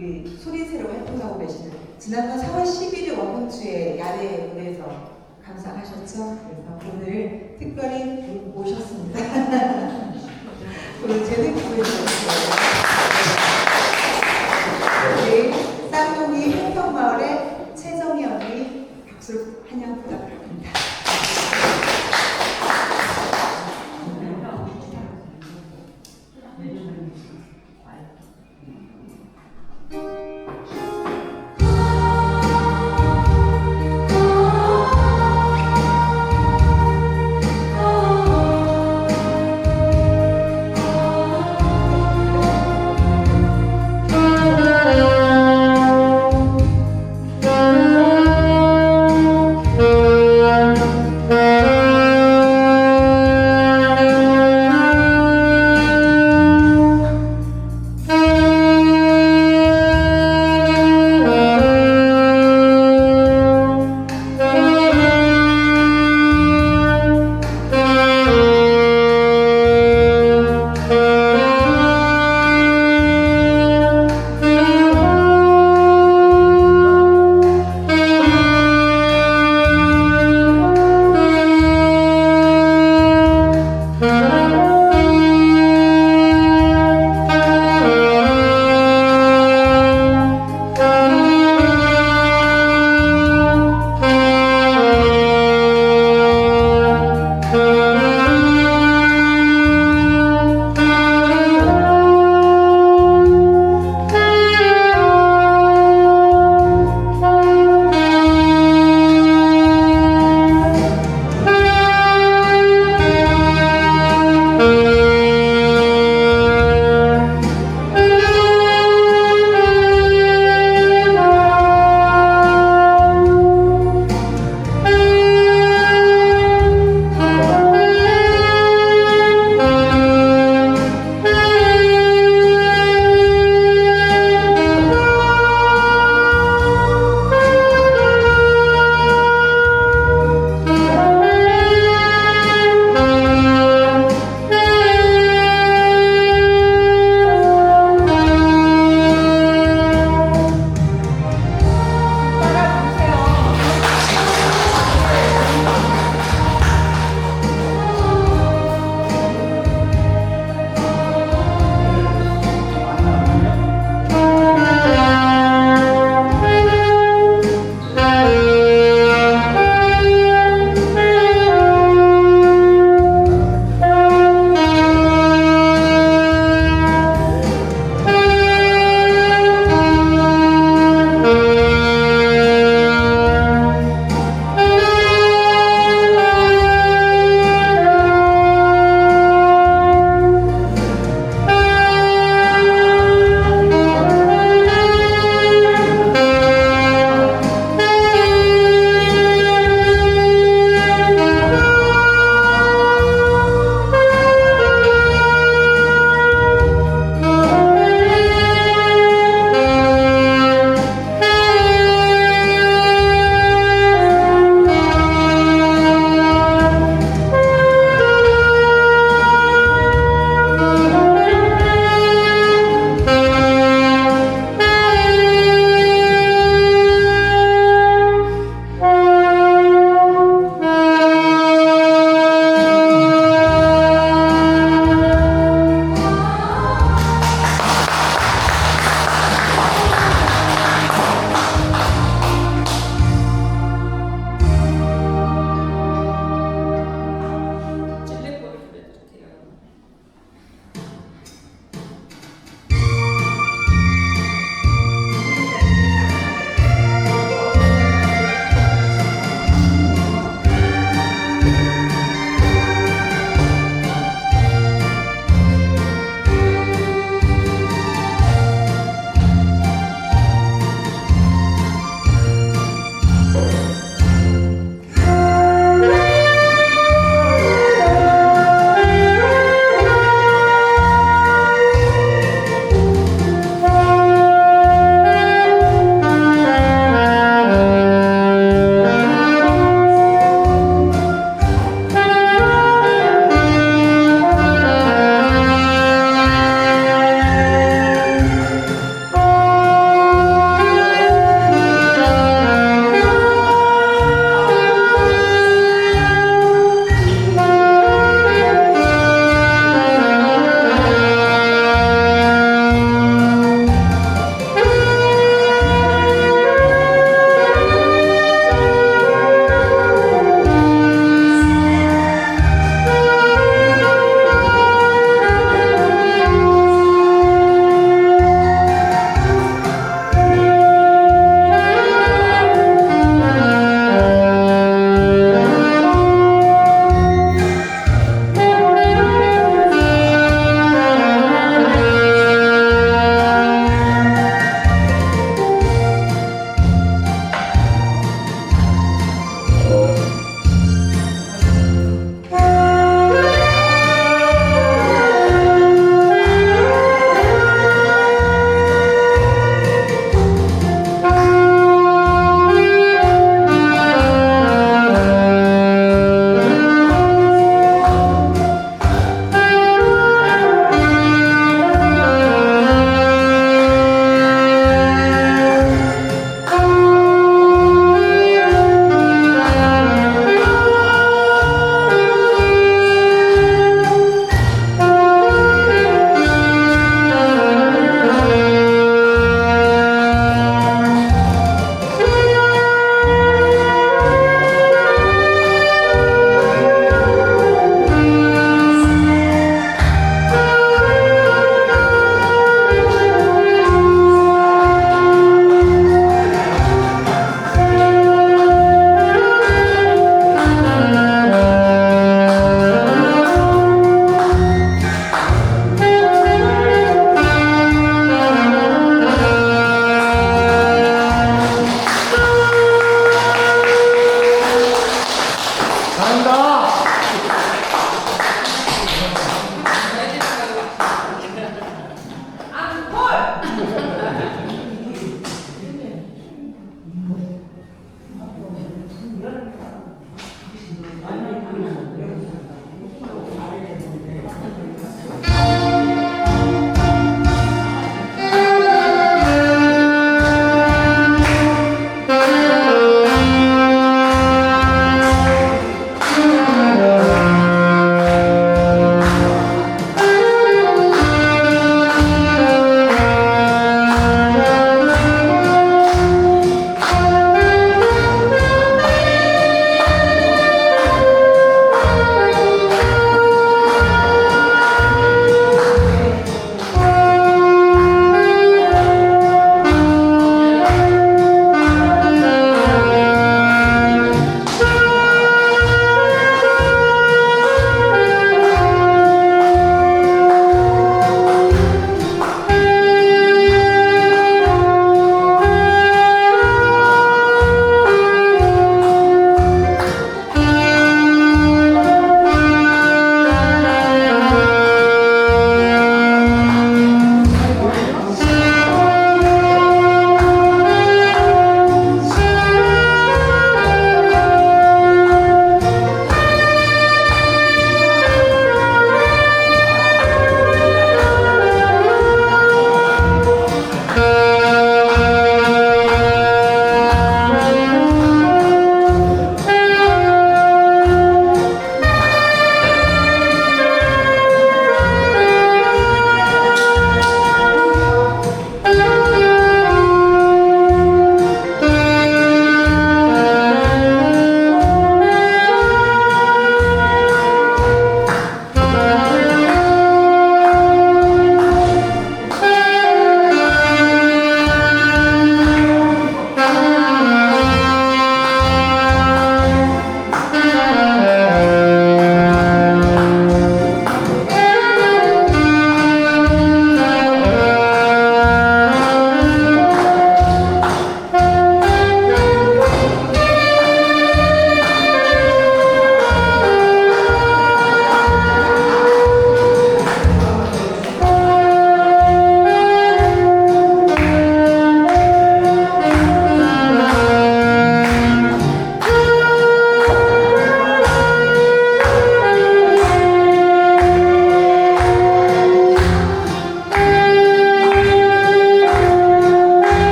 우리 소리새로 활동하고 계시는 지난번 4월 11일 원흥주에 야외 무대에서 감상하셨죠? 그래서 오늘 특별히 모셨습니다. 오늘 재능 보여주셨어요. 우리 쌍둥이 홍성마을의 최정희 언니 박수로 환영 부탁드립니다.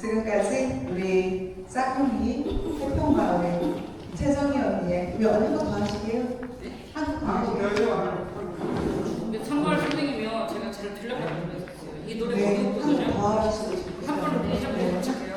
지금까지 우리 짝꿍이 태평마을의 최정희 언니의 우리 언니 한번 더 하실게요. 한번 더 하실게요. 근데 참고할 선생님이요. 제가 잘 들려고 모르겠어요. 이 노래 네, 너무 예쁘거든요. 한번 더 하시고 싶으세요. 한 번은 대접 네. 못 찾게요.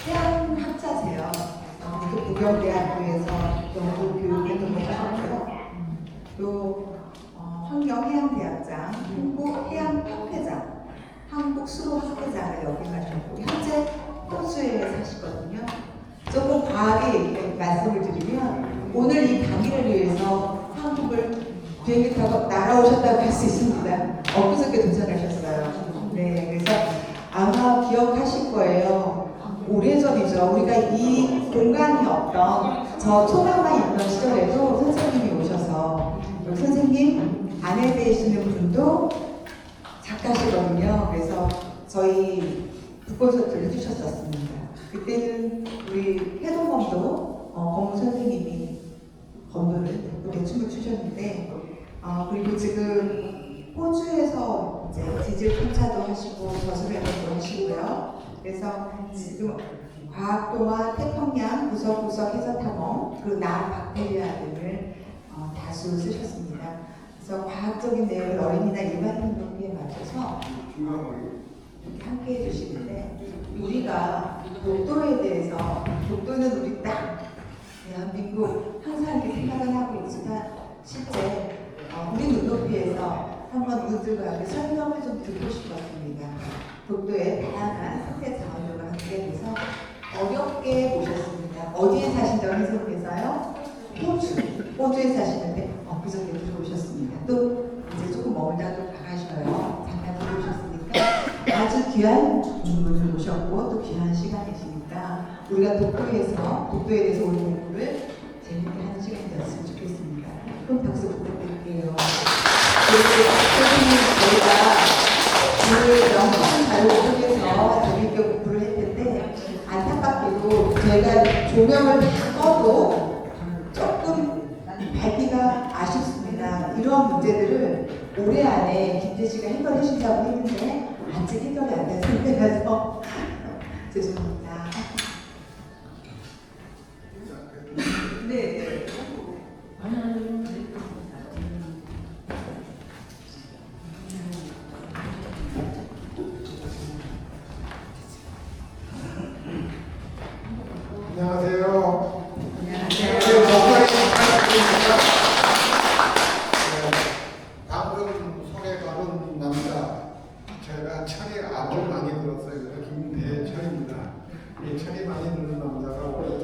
해양 학자세요. 또 부경대학교에서 연구 교육을 하셨고요. 또 환경해양대학장, 한국해양협회장, 한국수로학회장을 역임하셨고 현재 호주에 사시거든요. 조금 과하게 말씀을 드리면 오늘 이 강의를 위해서 한국을 비행기 타고 날아오셨다고 할 수 있습니다. 엊그저께 도착하셨어요. 네, 그래서 아마 기억하실 거예요. 오래전이죠. 우리가 이 공간이 없던 저 초강만 있던 시절에도 선생님이 오셔서 여기 선생님 안에 계시는 분도 작가시거든요. 그래서 저희 북콘서트를 해주셨었습니다. 그때는 우리 해동검도 검은 선생님이 검도를 춤을 추셨는데 그리고 지금 호주에서 이제 지질 탐사도 하시고 저수련도 하시고요. 그래서 지금 과학동화 태평양 구석구석 해저탐험 그리고 박테리아 등을 다수 쓰셨습니다. 그래서 과학적인 내용을 어린이나 일반 등록에 맞춰서 이렇게 함께 해주시는데 우리가 독도에 대해서 독도는 우리 땅 대한민국 항상 이렇게 생각은 하고 있지만 실제 우리 눈높이에서 한번 이들과 함께 설명을 좀 듣고 싶었습니다. 독도의 다양한 생태 자원들과 함께 해서 어렵게 모셨습니다. 어디에 사신다고 해석해서요? 호주에 사시는데 그저께 들어오셨습니다. 또 이제 조금 머물다 또 나가셔요. 잠깐 들어오셨으니까 아주 귀한 분을 모셨고 또 귀한 시간이시니까 우리가 독도에 대해서 오늘 공부를 재밌게 하는 시간이 되었으면 좋겠습니다. 큰 박수 부탁드릴게요. 저희가 영상 자료 속에서 재밌게 공부를 했는데 안타깝게도 저희가 조명을 다 꺼도 조금 밝기가 아쉽습니다. 이런 문제들을 올해 안에 김재 씨가 해결해 주신다고 했는데 아직 해결이 안 된 상태라서 죄송합니다. 네. 안녕하세요. 안녕하세요. 방금 소개받은 남자, 제가 철이 아주 많이 들었어요. 그래서 김대철입니다. 이 철이 많이 드는 남자가 오자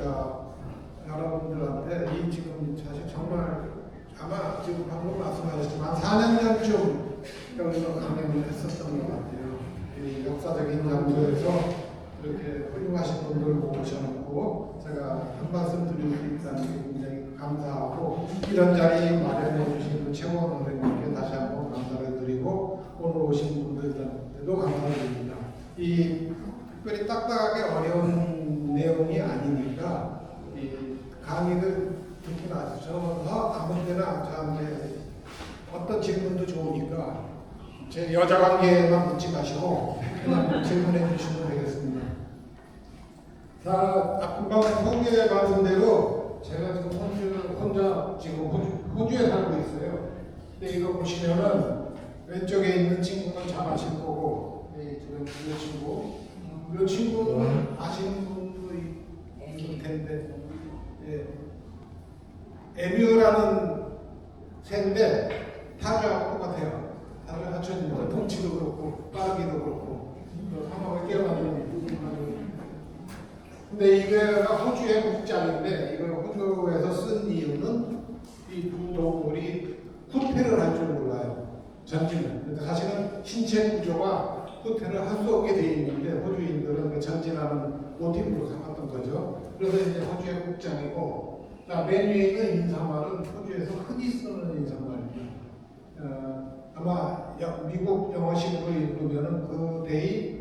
여러분들한테 이 지금 사실 정말 아마 지금 방금 말씀하셨지만 4년 전쯤 여기서 강연을 했었던 것 같아요. 이 역사적인 장소에서 이렇게 훌륭하신 분들을 모셔놓고 제가 한 말씀 드릴 수 있다는 게 굉장히 감사하고 이런 자리 마련해 주신 그 최원 선생님께 다시 한번 감사를 드리고 오늘 오신 분들한테도 감사를 드립니다. 이 특별히 딱딱하게 어려운 내용이 아니니까 이 강의를 듣고 나셔서 아무 때나 저한테 어떤 질문도 좋으니까 제 여자 관계만 묻지 마시고 그냥 질문해 주시면 되겠습니다. 자, 금방 소개해 받은 대로 제가 지금 혼자 지금 호주에 살고 있어요. 근데 이거 보시면은 왼쪽에 있는 친구는 잘 아실 거고, 지금 이 친구는 아시는 분도 있을 텐데, 에뮤라는 새인데 타조하고 똑같아요. 다른 하천입니다. 덩치도 그렇고 빠르기도 그렇고 한번 깨어나는. 근데 이게가 호주의 국장인데 이걸 호주에서 쓴 이유는 이 두 동물이 후퇴를 할 줄 몰라요. 전진을. 근데 사실은 신체 구조가 후퇴를 할 수 없게 되어 있는데 호주인들은 그 전진하는 모티브로 삼았던 거죠. 그래서 이제 호주의 국장이고, 자, 맨 위에 있는 인사말은 호주에서 흔히 쓰는 인사말입니다. 아마 미국 영어식으로 읽으면은 그 데이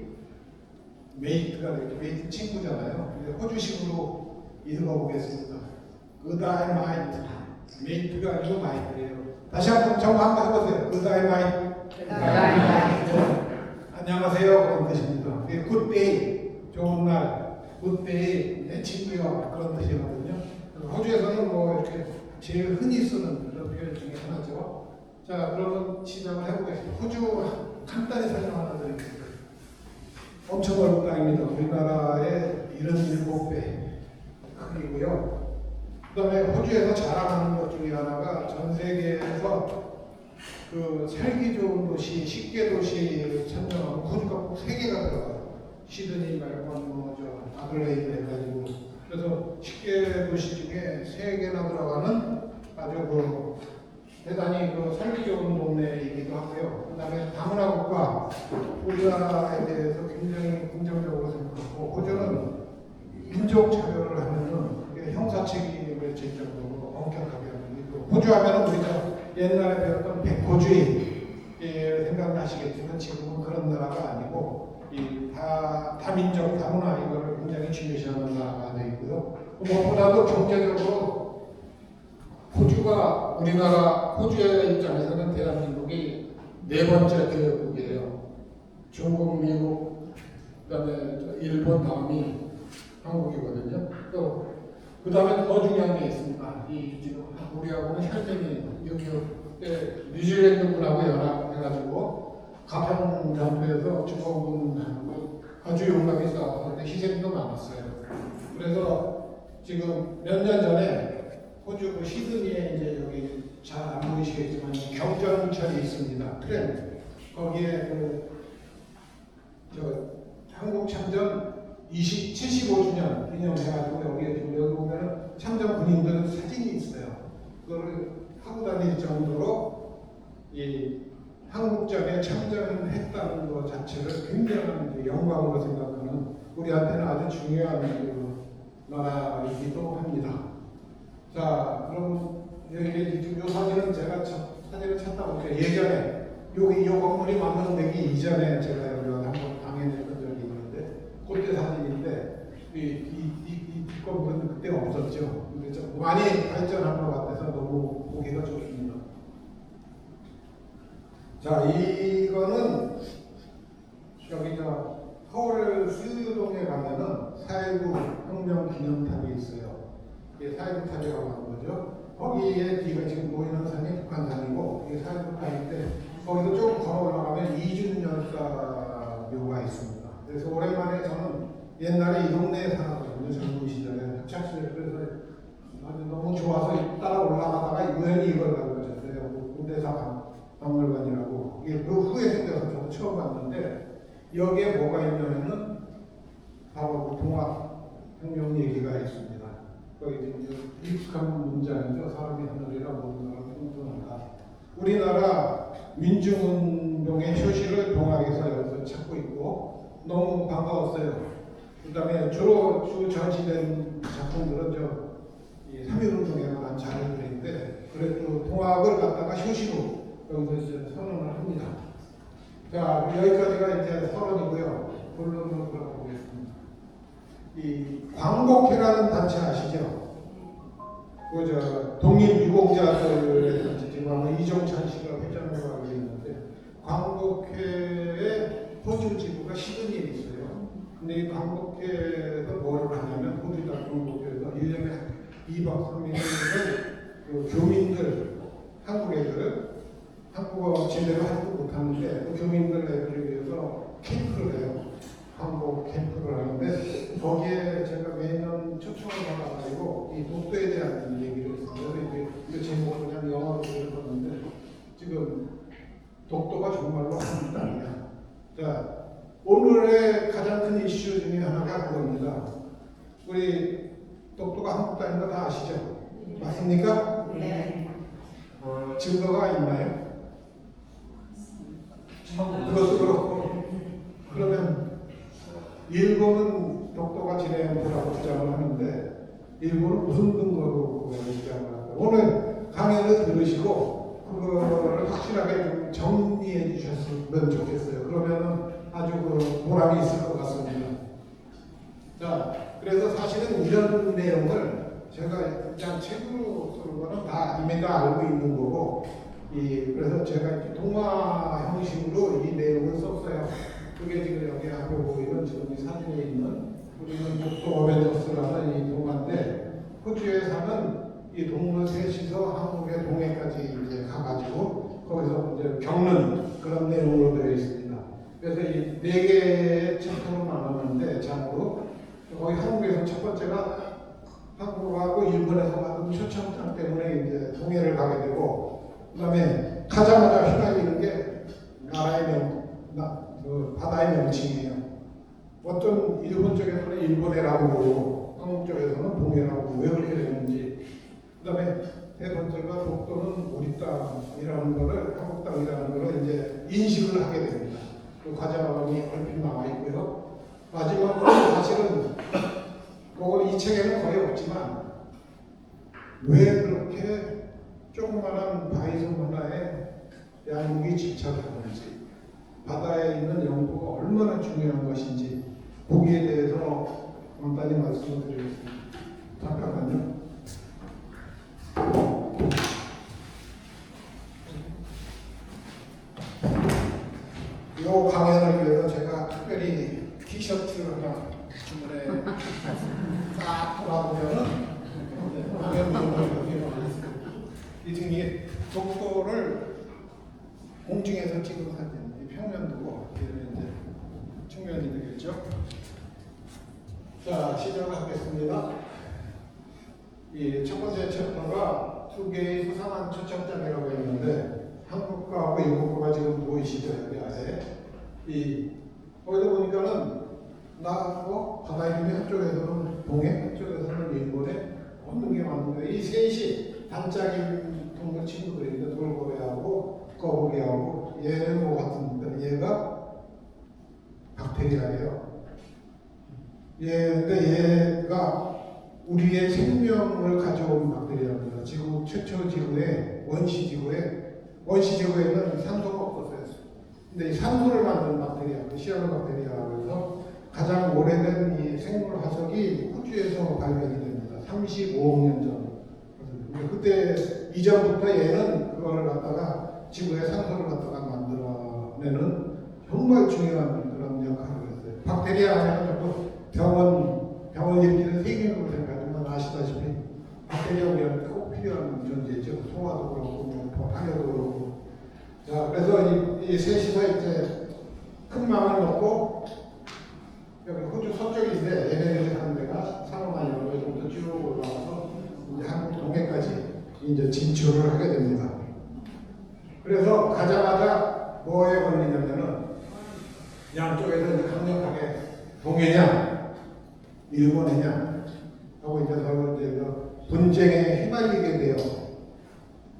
메이트가 되겠죠. 메이트 친구잖아요. 호주식으로 읽어보겠습니다. 그 다이마이트. 메이트가 아니고 마이트예요. 다시 한번 정보 한번 해보세요. 그 다이마이트. 안녕하세요. 그런 뜻입니다. 굿데이. 좋은 날. 굿데이. 내 친구요. 그런 뜻이거든요. 호주에서는 뭐 이렇게 제일 흔히 쓰는 그런 표현 중에 하나죠. 자, 그러면 시작을 해보겠습니다. 호주 간단히 설명 하나 드리겠습니다. 엄청 넓은 땅입니다. 우리나라의 크기고요. 그다음에 호주에서 자랑하는 것 중에 하나가 전 세계에서 그 살기 좋은 도시, 식계 도시 선정하고 호주가 꼭 3개가 들어가요. 시드니, 멜번, 뭐저 아들레이드 해가지고 그래서 식계 도시 중에 3개나 들어가는 아주 그 대단히 그 살기 좋은 동네이기도 하고요. 그다음에 다문화 국가 우리나라에 대해서 굉장히 긍정적으로 생각하고 호주는 민족 차별을 하면은 그게 형사 책임을 질 정도로 엄격하게 하는 거. 호주 하면은 우리가 옛날에 배웠던 백호주의 생각나시겠지만 지금은 그런 나라가 아니고 이 다민족 다문화 이거를 굉장히 중요시하는 나라가 되어 있고요. 무엇보다도 경제적으로 호주가 우리나라 호주의 입장에서는 대한민국이 4번째 교역국이에요. 중국, 미국, 그다음에 일본 다음이 한국이거든요. 또 그다음에 더 중요한 게 있습니다. 이 지금 우리하고는 혈전이 6.25 때 뉴질랜드군하고 연합해가지고 가평 전투에서 중공군하고 아주 용감히 싸웠는데 희생도 많았어요. 그래서 지금 몇 년 전에 호주 그 시드니에 이제 여기 잘 안 보이시겠지만 경전철이 있습니다. 트램 거기에 저 한국 참전 75주년 기념해가지고 여기에 지금 여기 보면은 참전 군인들 사진이 있어요. 그거를 하고 다닐 정도로 이 한국전에 참전했다는 것 자체를 굉장한 영광으로 생각하는 우리한테는 아주 중요한 그 나라이기도 합니다. 자, 그럼 여기 지금 이 사진은 제가 사진을 찾다 보니까 예전에 여기 이 건물이 완성되기 이전에 제가 여기 한번 방문했던 적이 있는데 그때 사진인데 이 건물은 그때 없었죠. 근데 좀 많이 발전한 것 같아서 너무 보기가 좋습니다. 자, 이거는 여기 서울 수유동에 가면은 4.19 혁명 기념탑이 있어요. 이게 4.19 탑이라고 하는 거죠. 거기에 뒤가 지금 보이는 산이 북한산이고 이게 4.19 탑인데 거기서 조금 걸어 올라가면 이준열사 묘가 있습니다. 그래서 오랜만에 저는 옛날에 이 동네에 살았거든요. 젊은 시절에 학창시절에. 그래서 아주 너무 좋아서 따라 올라가다가 우연히 이걸 가르쳤어요. 군대사 박물관이라고. 이게 그 후에 생겨서 저도 처음 봤는데 여기에 뭐가 있냐면은 바로 그 동학혁명 얘기가 있습니다. 거기 지금 익숙한 문장이죠. 사람이 하늘이라 모든 나라 풍성하다. 우리나라 민중운동의 효시를 동학에서 여기서 찾고 있고 너무 반가웠어요. 그 다음에 주로 전시된 작품들은 이 3.1운동에 관한 자료들인데 그래도 동학을 갖다가 효시로 여기서 이제 선언을 합니다. 자, 여기까지가 이제 서론이고요. 본론으로 들어가 보겠습니다. 이 광복회라는 단체 아시죠? 독립 유공자들의 단체 지금 아마 이정찬 씨가 회장으로 하고 있는데 광복회의 호주 지부가 시드니에 있어요. 근데 이 광복회에서 뭐를 하냐면 호주 광복회에서 1년에 2박 3일을 그 교민들 한국 애들 한국어 제대로 하지도 못하는데 그 교민들 애들을 위해서 캠프를 해요. 한국 캠프를 하는데 거기에 제가 매년 초청을 받아가지고 이 독도에 대한 얘기를 했어요. 그래서 이 제목을 그냥 영어로 읽었는데 지금 독도가 정말로 한국 땅이야. 자, 오늘의 가장 큰 이슈 중에 하나가 그겁니다. 우리 독도가 한국 땅인 거 다 아시죠? 맞습니까? 네. 증거가 있나요? 그것도 그렇고 그러면 일본은 독도가 지내한테라고 주장을 하는데 일본은 무슨 근거로 주장을 할까요? 오늘 강연을 들으시고 그거를 확실하게 좀 정리해 주셨으면 좋겠어요. 그러면은 아주 그 보람이 있을 것 같습니다. 자, 그래서 사실은 이런 내용을 제가 그냥 책으로 쓰는 거는 다 이미 다 알고 있는 거고 그래서 제가 이제 동화 형식으로 이 내용을 썼어요. 그게 지금 여기 앞에 보이는 지금 이 사진에 있는 우리는 독도 어벤져스라는 이 동화인데 호주에 사는 이 동물 셋이서 한국의 동해까지 이제 가가지고 거기서 이제 겪는 그런 내용으로 되어 있습니다. 그래서 이 4개의 챕터로 나눴는데 장으로 거기 한국에서 첫 번째가 한국하고 일본에서 받은 초청장 때문에 이제 동해를 가게 되고, 그다음에 가자마자 휘날리는 게 그 바다의 명칭이에요. 어떤 일본 쪽에서는 일본해라고 부르고 한국 쪽에서는 동해라고 부르고 왜 그렇게 되는지. 그다음에 대본절과 독도는 우리 땅이라는 거를, 한국 땅이라는 거를 이제 인식을 하게 됩니다. 그 과정이 얼핏 나와 있고요. 마지막으로 사실은 그건 이 책에는 거의 없지만 왜 그렇게 조그마한 바위섬 하나에 양국이 집착을 하는지, 바다에 있는 영토가 얼마나 중요한 것인지 거기에 대해서 간단히 말씀을 드리겠습니다. 잠깐만요. 이 강연을 위해서 제가 특별히 티셔츠를 하나 주문해 딱 돌아보면은 강연 내용이 있습니다. 이 등이 독도를 공중에서 찍은 사진, 이 평면도고 이런 이제 측면이 되겠죠. 자, 시작하겠습니다. 이 첫 번째 챕터가 두 개의 수상한 초청장이라고 했는데 한국과하고 일본과가 지금 보이시죠? 여기 아래. 거기다 보니까는 바다 이름이 한쪽에서는 동해, 한쪽에서는 일본에 어느 게 맞는데 이 셋이 단짝인 동물 친구들인데 돌고래하고 거북이하고 얘는 뭐 같은데 얘가 박테리아예요. 근데 얘가 우리의 생명을 가져온 박테리아입니다. 지구 최초 지구에 원시지구에는 산소가 없었어요. 근데 이 산소를 만드는 박테리아, 시아노박테리아에서 가장 오래된 이 생물 화석이 호주에서 발견이 됩니다. 35억 년 전. 그때 이전부터 얘는 그거를 갖다가 지구에 산소를 갖다가 만들어내는 정말 중요한 그런 역할을 했어요. 박테리아 하면 자꾸 병원 일으키는 세균으로 생각하지만 아시다시피 박테리아 우리한테 꼭 필요한 존재죠. 소화도 그렇고 당뇨도 그렇고. 자, 그래서 이 셋이서 이제 큰 마음을 먹고 여기 호주 서쪽인데 얘네들이 사는 데가 상어만 이런 거 정도 쭉 올라와서 이제 한국 동해까지 이제 진출을 하게 됩니다. 그래서 가자마자 뭐에 걸리냐면은 양쪽에서 이제 강력하게 동해냐 일본이냐 하고 이제 서로 이제 분쟁에 휘말리게 돼요.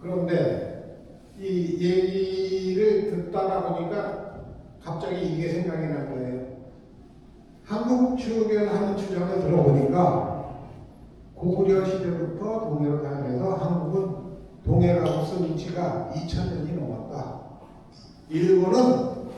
그런데 이 얘기를 듣다가 보니까 갑자기 이게 생각이 난 거예요. 한국 측에 하는 주장을 들어보니까 고구려 시대부터 동해로 다녀서 한국은 동해라고 쓴 지가 2000년이 넘었다. 일본은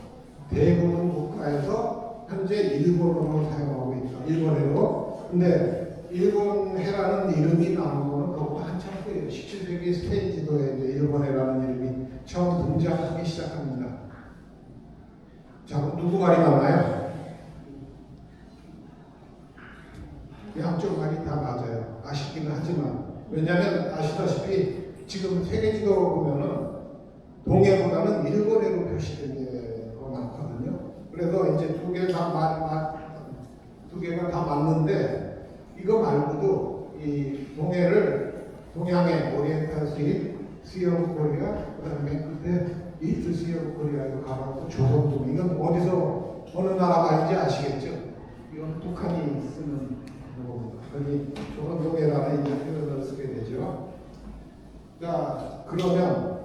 대부분 국가에서 현재 일본어로 사용하고 있다. 일본어로. 근데 일본해라는 이름이 나온 거는 그것보다 한참 후에요. 17세기 스페인 지도에 이제 일본해라는 이름이 처음 등장하기 시작합니다. 자, 누구 말이 맞나요? 양쪽 말이 다 맞아요. 아쉽기는 하지만. 왜냐하면 아시다시피 지금 세계 지도로 보면은 동해보다는 일본해로 표시된 게 더 많거든요. 그래서 이제 두 개가 다 맞는데 이거 말고도 이 동해를 오리엔탈 시 오브 코리아, 그다음에 그때 이스트 시 오브 코리아에도 가봤고 조선도 이건 어디서 어느 나라 말인지 아시겠죠? 이건 북한이 쓰는 거입니다. 거기 조선동해라는 이제 표현을 쓰게 되죠. 자, 그러면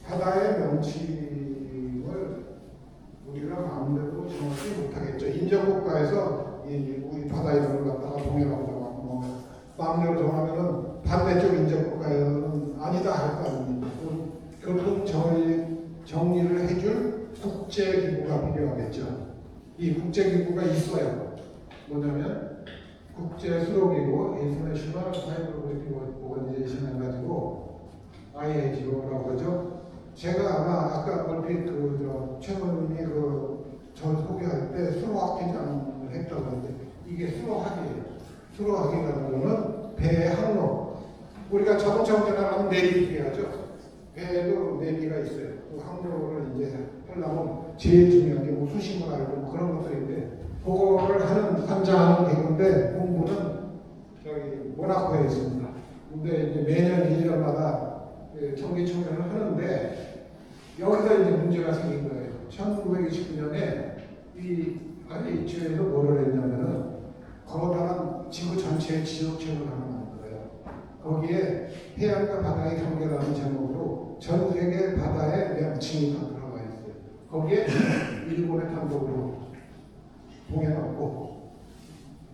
바다의 명칭을 우리가 마음대로 정확히 못하겠죠. 인정국가에서 우리 바다 이름을 갖다가 동해라고 정하고 마음대로 정하면은 반대쪽 인정국가에서는 아니다 할 거 아닙니까? 교통 정리를 해줄 국제기구가 필요하겠죠. 이 국제기구가 있어요. 뭐냐면 국제수로기구 International Hydrographic Organization 해가지고 IHO라고 하죠. 제가 아까 얼핏 최원님이 저 소개할 때 수로학회장을 했다고 하는데 이게 수로학이에요. 수로학이라는 거는 배 항로. 우리가 자동차 운전하면 내비를 해야죠. 배에도 내비가 있어요. 그 항로를 이제 하려면 제일 중요한 게 수심을 알고 그런 것들인데 그거를 관장하는 기구인데 하는데 본부는 저기 모나코에 있습니다. 근데 이제 매년 1년마다 정기 청년을 하는데 여기서 이제 문제가 생긴 거예요. 1929년에 이 IHO에서 뭐를 했냐면은 거대한 지구 전체의 지도책을 하나 만들어요. 거기에 해안과 바다의 경계라는 제목으로 전 세계 바다의 명칭이 다 들어가 있어요. 거기에 일본의 단독으로 봉해놨고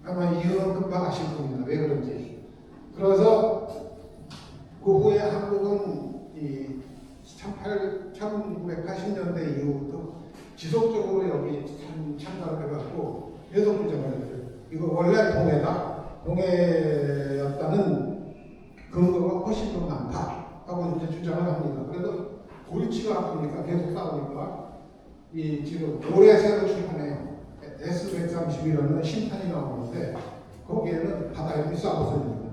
아마 이유는 금방 아실 겁니다. 왜 그런지. 그래서 그 후에 한국은 이 1980년대 이후부터 지속적으로 여기 참가를 해갖고 계속 주장을 했어요. 이거 원래 동해였다는 근거가 훨씬 더 많다 하고 이제 주장을 합니다. 그래서 골치가 아프니까 계속 싸우니까 이 지금 올해 새로 출판해요. S131이라는 신탄이 나오는데 거기에는 바다에 싸웠습니다.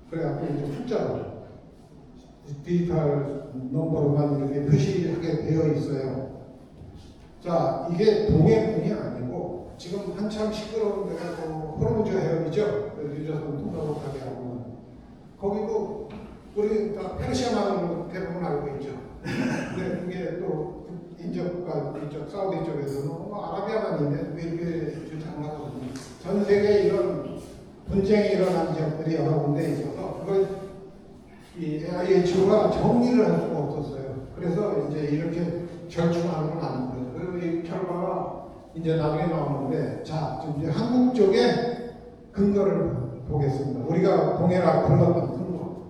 그래갖고 이제 숫자로 디지털 넘버로만 이렇게 표시하게 되어 있어요. 자, 이게 동해군이 아니고 지금 한참 시끄러운 데가 호르무즈 해협이죠. 유조선 통로하게 하고 거기도 우리 다 페르시아만으로 대부분 알고 있죠. 근데 그게 또 인접과 이쪽 사우디 쪽에서는 아라비아만인데 왜 이렇게 주장하거든요. 전 세계에 이런 분쟁이 일어난 지역들이 여러 군데 있어서 그걸 이 IHO가 정리를 할 수가 없었어요. 그래서 이제 이렇게 절충안으로 나눈 거예요. 그리고 이 결과가 이제 나중에 나오는데, 자, 지금 이제 한국 쪽에 근거를 보겠습니다. 우리가 동해라 불렀던 근거.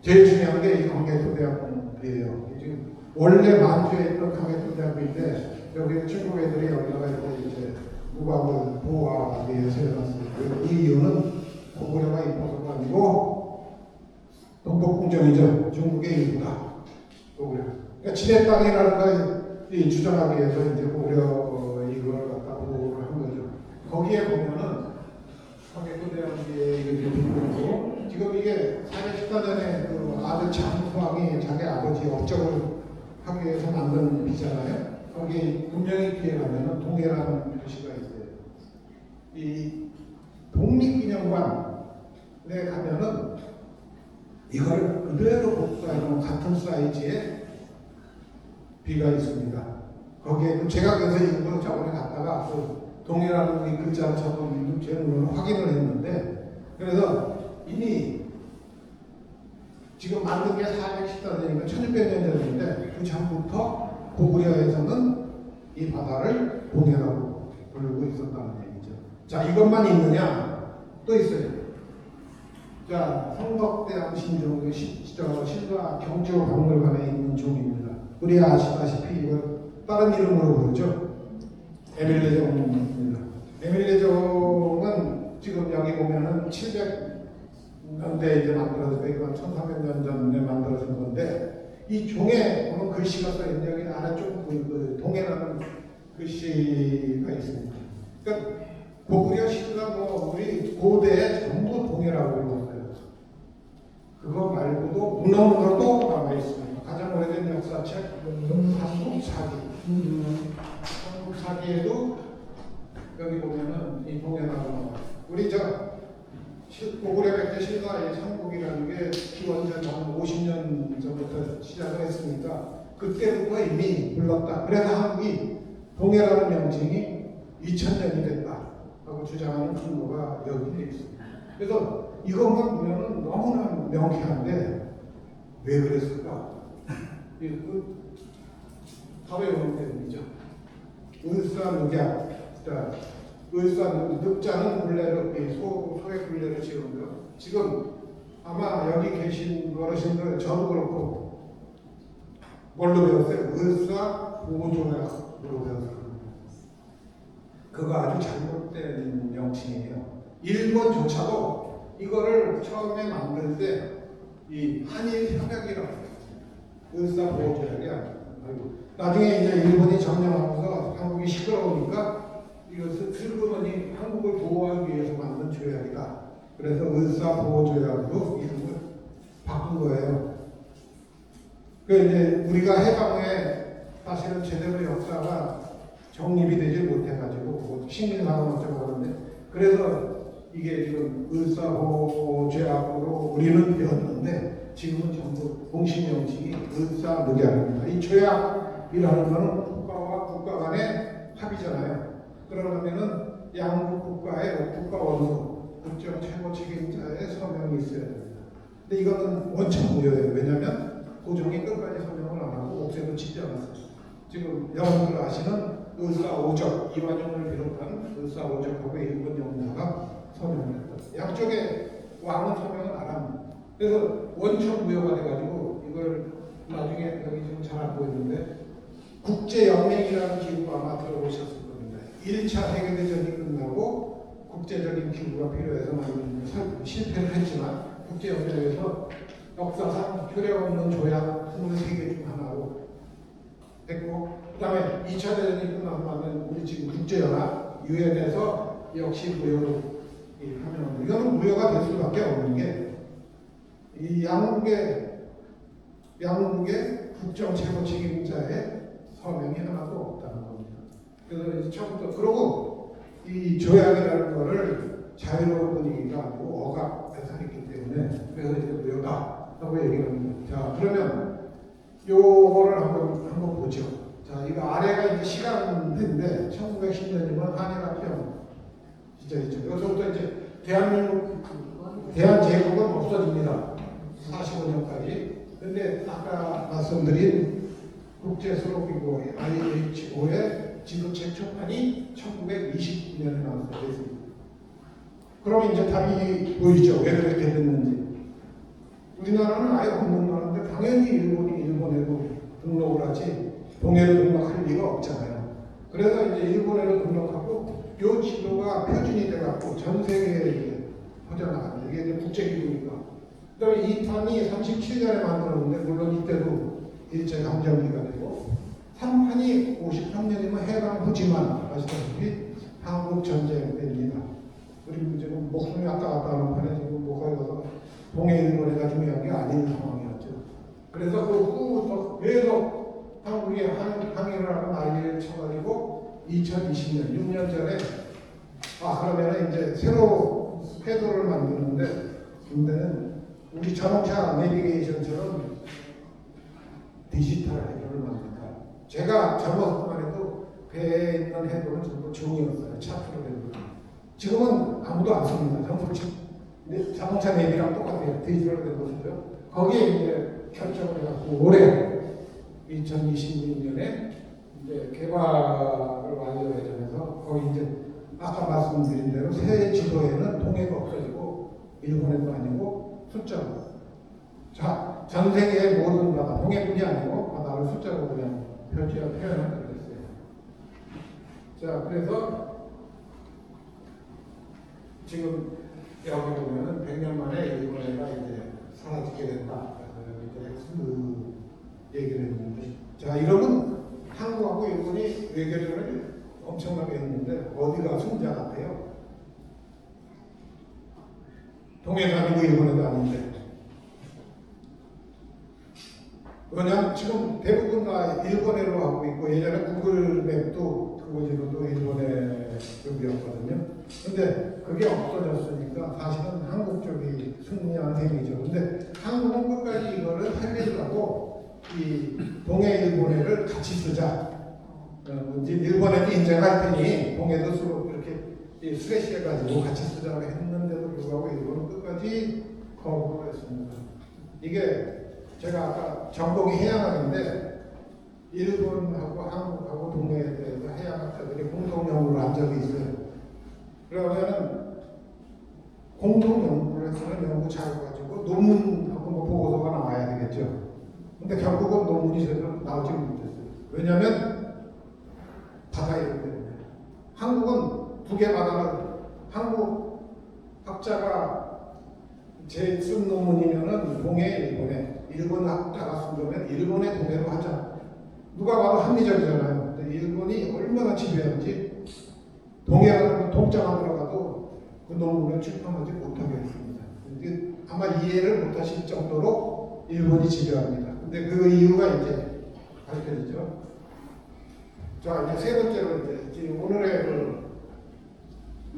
제일 중요한 게 이 광개토대학교예요. 지금 원래 만주에 있던 광개토대학교인데 여기 중국 애들이 여기다가 이제 무과학을 보호하기 위해서 해놨어요. 이 이유는 고구려가 이뻐서가 아니고 동북공정이죠. 중국의 일부다. 고구려. 그러니까 지대 땅이라는 걸 주장하기 위해서 이제 고구려 이걸 갖다 보호를 한 거죠. 거기에 보면은 광개토대학교의 이거 지금 이게 414년에 그 아들 장수왕이 자기 아버지 업적을 하기 위해서 만든 비잖아요. 거기 분명히 뒤에 가면은 동해라는 표시가 있어요. 이 독립기념관에 가면은 이걸 그대로 복사해놓은 같은 사이즈의 비가 있습니다. 거기에 제가 그래서 일부러 저번에 갔다가 그 동해라는 이 글자를 적은 제 눈으로 확인을 했는데, 그래서 이미 지금 만든 게 414년이니까 1600년 전인데 그 전부터 고구려에서는 이 바다를 동해라고 부르고 있었다는 얘기죠. 자, 이것만 있느냐? 또 있어요. 자, 성덕대왕 신종 신라 경주박물관에 있는 종입니다. 우리 아시다시피 이걸 다른 이름으로 부르죠. 에밀레종입니다. 에밀레종은 지금 여기 보면은 700년대에 이제 만들어졌고 이건 1300년 전에 만들어진 건데, 이 종에 보면 글씨가 써 있는 여기 아래쪽 그 동해라는 글씨가 있습니다. 그러니까 고구려 신라 뭐 우리 고대에 전부 동해라고 불렀어요. 그거 말고도 문헌으로도 나와 있습니다. 가장 오래된 역사책 한국사기. 한국사기에도 여기 보면은 이 동해라고 나와요. 우리 저 고구려 백제 신라의 삼국이라는 게 기원전 한 50년 전부터 시작을 했으니까 그때부터 이미 불렀다. 그래서 한국이 동해라는 명칭이 2000년이 됐다 하고 주장하는 근거가 여기에 있습니다. 그래서 이것만 보면은 너무나 명쾌한데 왜 그랬을까? 다 외우는 내용이죠. 을사늑약. 늑자는 굴레를 소의 굴레를 지은 거. 지금 아마 여기 계신 어르신들 저도 그렇고 뭘로 배웠어요? 을사 보조약으로 배웠어요. 그거 아주 잘못된 명칭이에요. 일본조차도 이거를 처음에 만들 때 이 한일 협약이라고 해요. 을사 보호조약이 아니고 나중에 이제 일본이 점령하면서 한국이 시끄러우니까 이것을 슬그머니 한국을 보호하기 위해서 만든 조약이다. 그래서 을사 보호조약으로 이름을 바꾼 거예요. 그 이제 우리가 해방에 사실은 제대로 역사가 정립이 되지 못해가지고 뭐 식민사관 어쩌고 그러는데, 그래서 이게 지금 을사보제하고로 우리는 배웠는데 지금은 전부 공식 명칭이 을사늑약입니다. 이 조약이라는 것은 국가와 국가 간의 합의잖아요. 그러려면은 양국 국가의 국가 원수 국정 최고 책임자의 서명이 있어야 됩니다. 근데 이거는 원천 무효예요. 왜냐하면 고종이 끝까지 서명을 안 하고 옥새도 짓지 않았어요. 지금 여러분들 아시는 을사오적 이완용을 비롯한 을사오적하고 일본 영사가 서명을 했다. 양쪽의 왕은 서명을 안 합니다. 그래서 원천 무효가 돼가지고 이걸 나중에 여기 지금 잘 안 보이는데 국제연맹이라는 기구 아마 들어보셨을 겁니다. 1차 세계대전이 끝나고 국제적인 기구가 필요해서 많이 실패를 했지만 국제연맹에서 역사상 효력 없는 조약 23개 중 하나로 됐고 그 다음에 2차 대전이 끝나고 나면 우리 지금 국제연합 유엔에서 역시 무효로 하면 이거는 무효가 될 수밖에 없는 게 이 양국의 국정 최고 책임자의 서명이 하나도 없다는 겁니다. 그래서 이제 처음부터 그러고 이 조약이라는 거를 자유로운 분위기가 아니고 억압해서 했기 때문에 그래서 이제 무효다라고 얘기를 합니다. 자 그러면 요거를 한번 보죠. 자 이거 아래가 이제 시간인데 1910년이면 한일합병 시절이죠. 여기서부터 이제 대한제국은 없어집니다. 45년까지. 근데 아까 말씀드린 국제수로기구 IHO의 지도책 초판이 1929년에 나왔습니다. 그럼 이제 답이 보이죠. 왜 그렇게 됐는지. 우리나라는 아예 없는 나라인데 당연히 일본이 일본에도 등록을 하지 동해로 등록할 리가 없잖아요. 그래서 이제 일본에로 등록하고 요 지도가 표준이 돼갖고 전 세계에 퍼져나갑니다. 이게 이제 국제기구니까. 그다음에 이 판이 37년에 만들었는데 물론 이때도 일제강점기가 되고 3판이 53년이면 해방 후지만 아시다시피 한국 전쟁 때입니다. 그리고 지금 목숨이 왔다 갔다 하는 판에 지금 뭐 거기 가서 동해 일본에가 중요한 게 아닌 상황이었죠. 그래서 그 후부터 계속 한국이 항의를 하고 난리를 쳐가지고 2020년 6년 전에 그러면 이제 새로 궤도를 만드는데 문제는 우리 자동차 내비게이션처럼 디지털 해도를 만든다. 제가 젊었을 때만 해도 배에 있는 해도는 전부 종이였어요. 차트로 된 거. 지금은 아무도 안 씁니다. 전부 자동차 내비랑 똑같아요. 디지털 된 것이고요. 거기에 이제 결정을 해갖고 올해 2026년에 이제 개발을 완료해서 거기 이제 아까 말씀드린 대로 새 지도에는 동해가 없어지고 일본에도 아니고 숫자로. 자, 전 세계의 모든 바다, 동해뿐이 아니고 바다를 숫자로 그냥 표현을 드렸어요. 자, 그래서 지금 여기 보면은 100년 만에 일본해가 이제 사라지게 된다. 그래서 이제 그 얘기를 했는데, 자, 이러면 한국하고 일본이 외교전을 엄청나게 했는데 어디가 승자 같아요? 동해도 아니고 일본에도 아닌데. 왜냐하면 지금 대부분 다 일본어로 하고 있고 예전에 구글맵도 그거지로도 일본의 쪽이었거든요. 근데 그게 없어졌으니까 사실은 한국 쪽이 승리한 셈이죠. 근데 한국은 끝까지 이거를 살리려고 이 동해 일본어를 같이 쓰자. 이제 일본에도 인정할 테니 동해도 서로 이렇게 스레시해가지고 같이 쓰자고 했는데도 불구하고 일본은 끝까지 거부를 했습니다. 이게 제가 아까 전공이 해양학인데 일본하고 한국하고 동해에 대해서 해양학자들이 공동 연구를 한 적이 있어요. 그러면은 공동 연구를 해서는 연구 잘 가지고 논문하고 뭐 보고서가 나와야 되겠죠. 근데 결국은 논문이 제대로 나오지 못했어요. 왜냐하면 바다이기 때문에. 한국은 두 개 바다를 한국 학자가 제 쓴 논문이면은 동해 일본에 일본 학자가 쓴 거면 일본의 동해로 하자. 누가 봐도 합리적이잖아요. 근데 일본이 얼마나 지배한지 동해라는 동자가 들어가도 그 논문을 출판하지 못하게 했습니다. 근데 아마 이해를 못하실 정도로 일본이 지배합니다. 근데 그 이유가 이제 밝혀지죠. 자, 이제 세 번째로 이제 지금 오늘의 그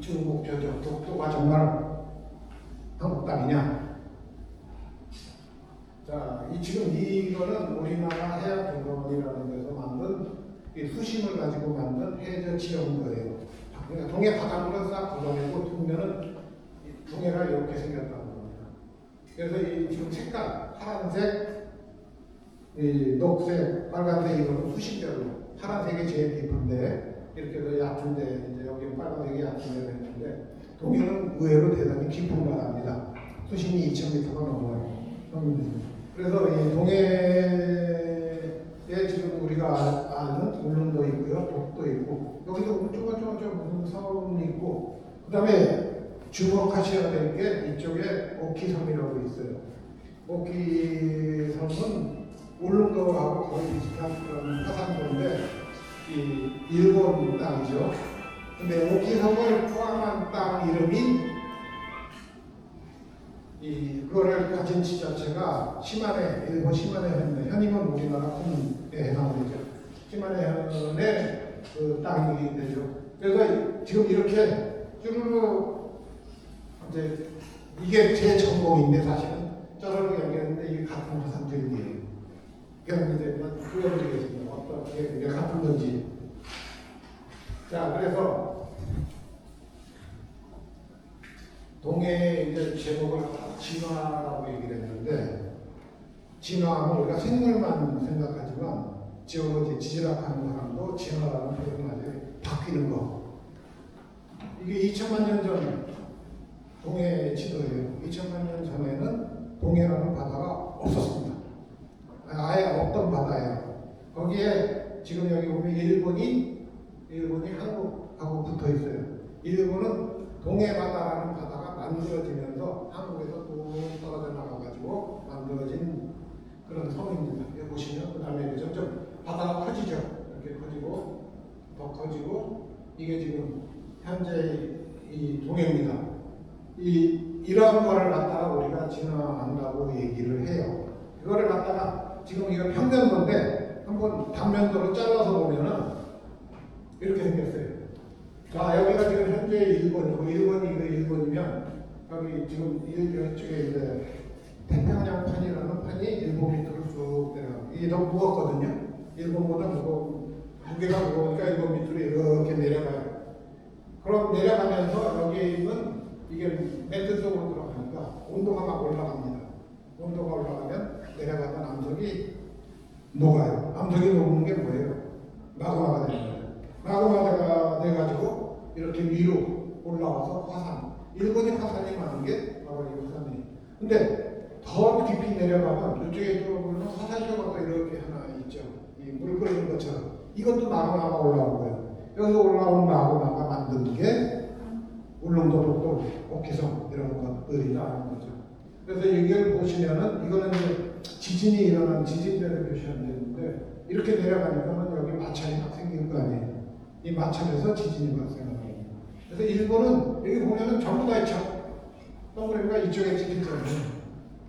주목적이죠. 독도가 정말 한국 땅이냐? 자, 지금 이거는 우리나라 해양동물원이라는 데서 만든 이 수심을 가지고 만든 해저 지형 거예요. 그러니까 동해 바닷물은 싹 걷어내고 동면은 동해가 이렇게 생겼다는 겁니다. 그래서 이 지금 색깔 파란색, 이 녹색, 빨간색 이거는 수심별로 파란색이 제일 깊은데 이렇게 해서 얕은데 이제 여기 빨간색이 얕은데 됐는데 동해는 의외로 대단히 깊은 바다입니다. 수심이 2,000m가 넘어요. 그래서 이 동해에 지금 우리가 아는 울릉도 있고요, 독도 있고 여기도 조금 무슨 섬이 있고 그 다음에 주목하셔야 될 게 이쪽에 오키섬이라고 있어요. 오키섬은 울릉도하고 거의 비슷한 그런 화산도인데 이 일본 땅이죠. 근데 오키섬을 포함한 땅 이름이 그거를 가진 지자체가 시마네, 일본 시마네 현임은 우리나라 군에 해당되죠. 시마네 현의 그 땅이 되죠. 그래서 지금 이렇게 쭈루루 이제 이게 제 전공인데 사실은 쩌르르 연결했는데 이게 같은 화산들이에요. 그냥 이제 보여드리겠습니다. 어떻게 이게 같은 건지. 자, 그래서 동해 이제 제목을 진화라고 얘기를 했는데 진화하면 우리가 생물만 생각하지만 지오로지 지질학하는 사람도 진화라는 표현을 하죠. 바뀌는 거. 이게 2천만 년 전 동해 지도예요. 2천만 년 전에는 동해라는 바다가 없었습니다. 아예 없던 바다예요. 거기에 지금 여기 보면 일본이 한국하고 붙어 있어요. 일본은 동해 바다라는 바다가 만들어지면서 한국에서 또 떨어져 나가가지고 만들어진 그런 섬입니다. 여기 보시면 그 다음에 점점 바다가 커지죠. 이렇게 커지고 더 커지고 이게 지금 현재 이 동해입니다. 이런 거를 갖다가 우리가 진화한다고 얘기를 해요. 그거를 갖다가 지금 이거 평면도인데 한번 단면도로 잘라서 보면은 이렇게 생겼어요. 자, 여기가 지금 현재 일본이고 일본이 이거 일본이면 여기 지금 이쪽에 이제 태평양 판이라는 판이 일본 밑으로 쭉 내려가고 이게 너무 무겁거든요. 일본보다 무게가 무거우니까 일본 밑으로 이렇게 내려가요. 그럼 내려가면서 여기에 있는 이게 매트 쪽으로 들어가니까 온도가 막 올라갑니다. 온도가 올라가면 내려가던 암석이 녹아요. 암석이 녹는 게 뭐예요? 마그마가 되는 거예요. 마그마가 돼가지고 이렇게 위로 올라와서 화산. 일본이 화산이 많은 게 바로 이 화산이에요. 근데 더 깊이 내려가면 이쪽에 보면 화산쇼가 이렇게 하나 있죠. 이 물 끓는 것처럼. 이것도 마그마가 올라온 거예요. 여기서 올라온 마그마가 만든 게 울릉도, 독도, 오키섬 이런 것들이라는 거죠. 그래서 이걸 보시면은 이거는 이제 지진이 일어난 지진대를 표시하면 되는데 이렇게 내려가니까는 여기 마찰이 막 생길 거 아니에요. 이 마찰에서 지진이 발생합니다. 그래서 일본은 여기 보면은 전부 다 있죠. 동그라미가 이쪽에 찍혔잖아요.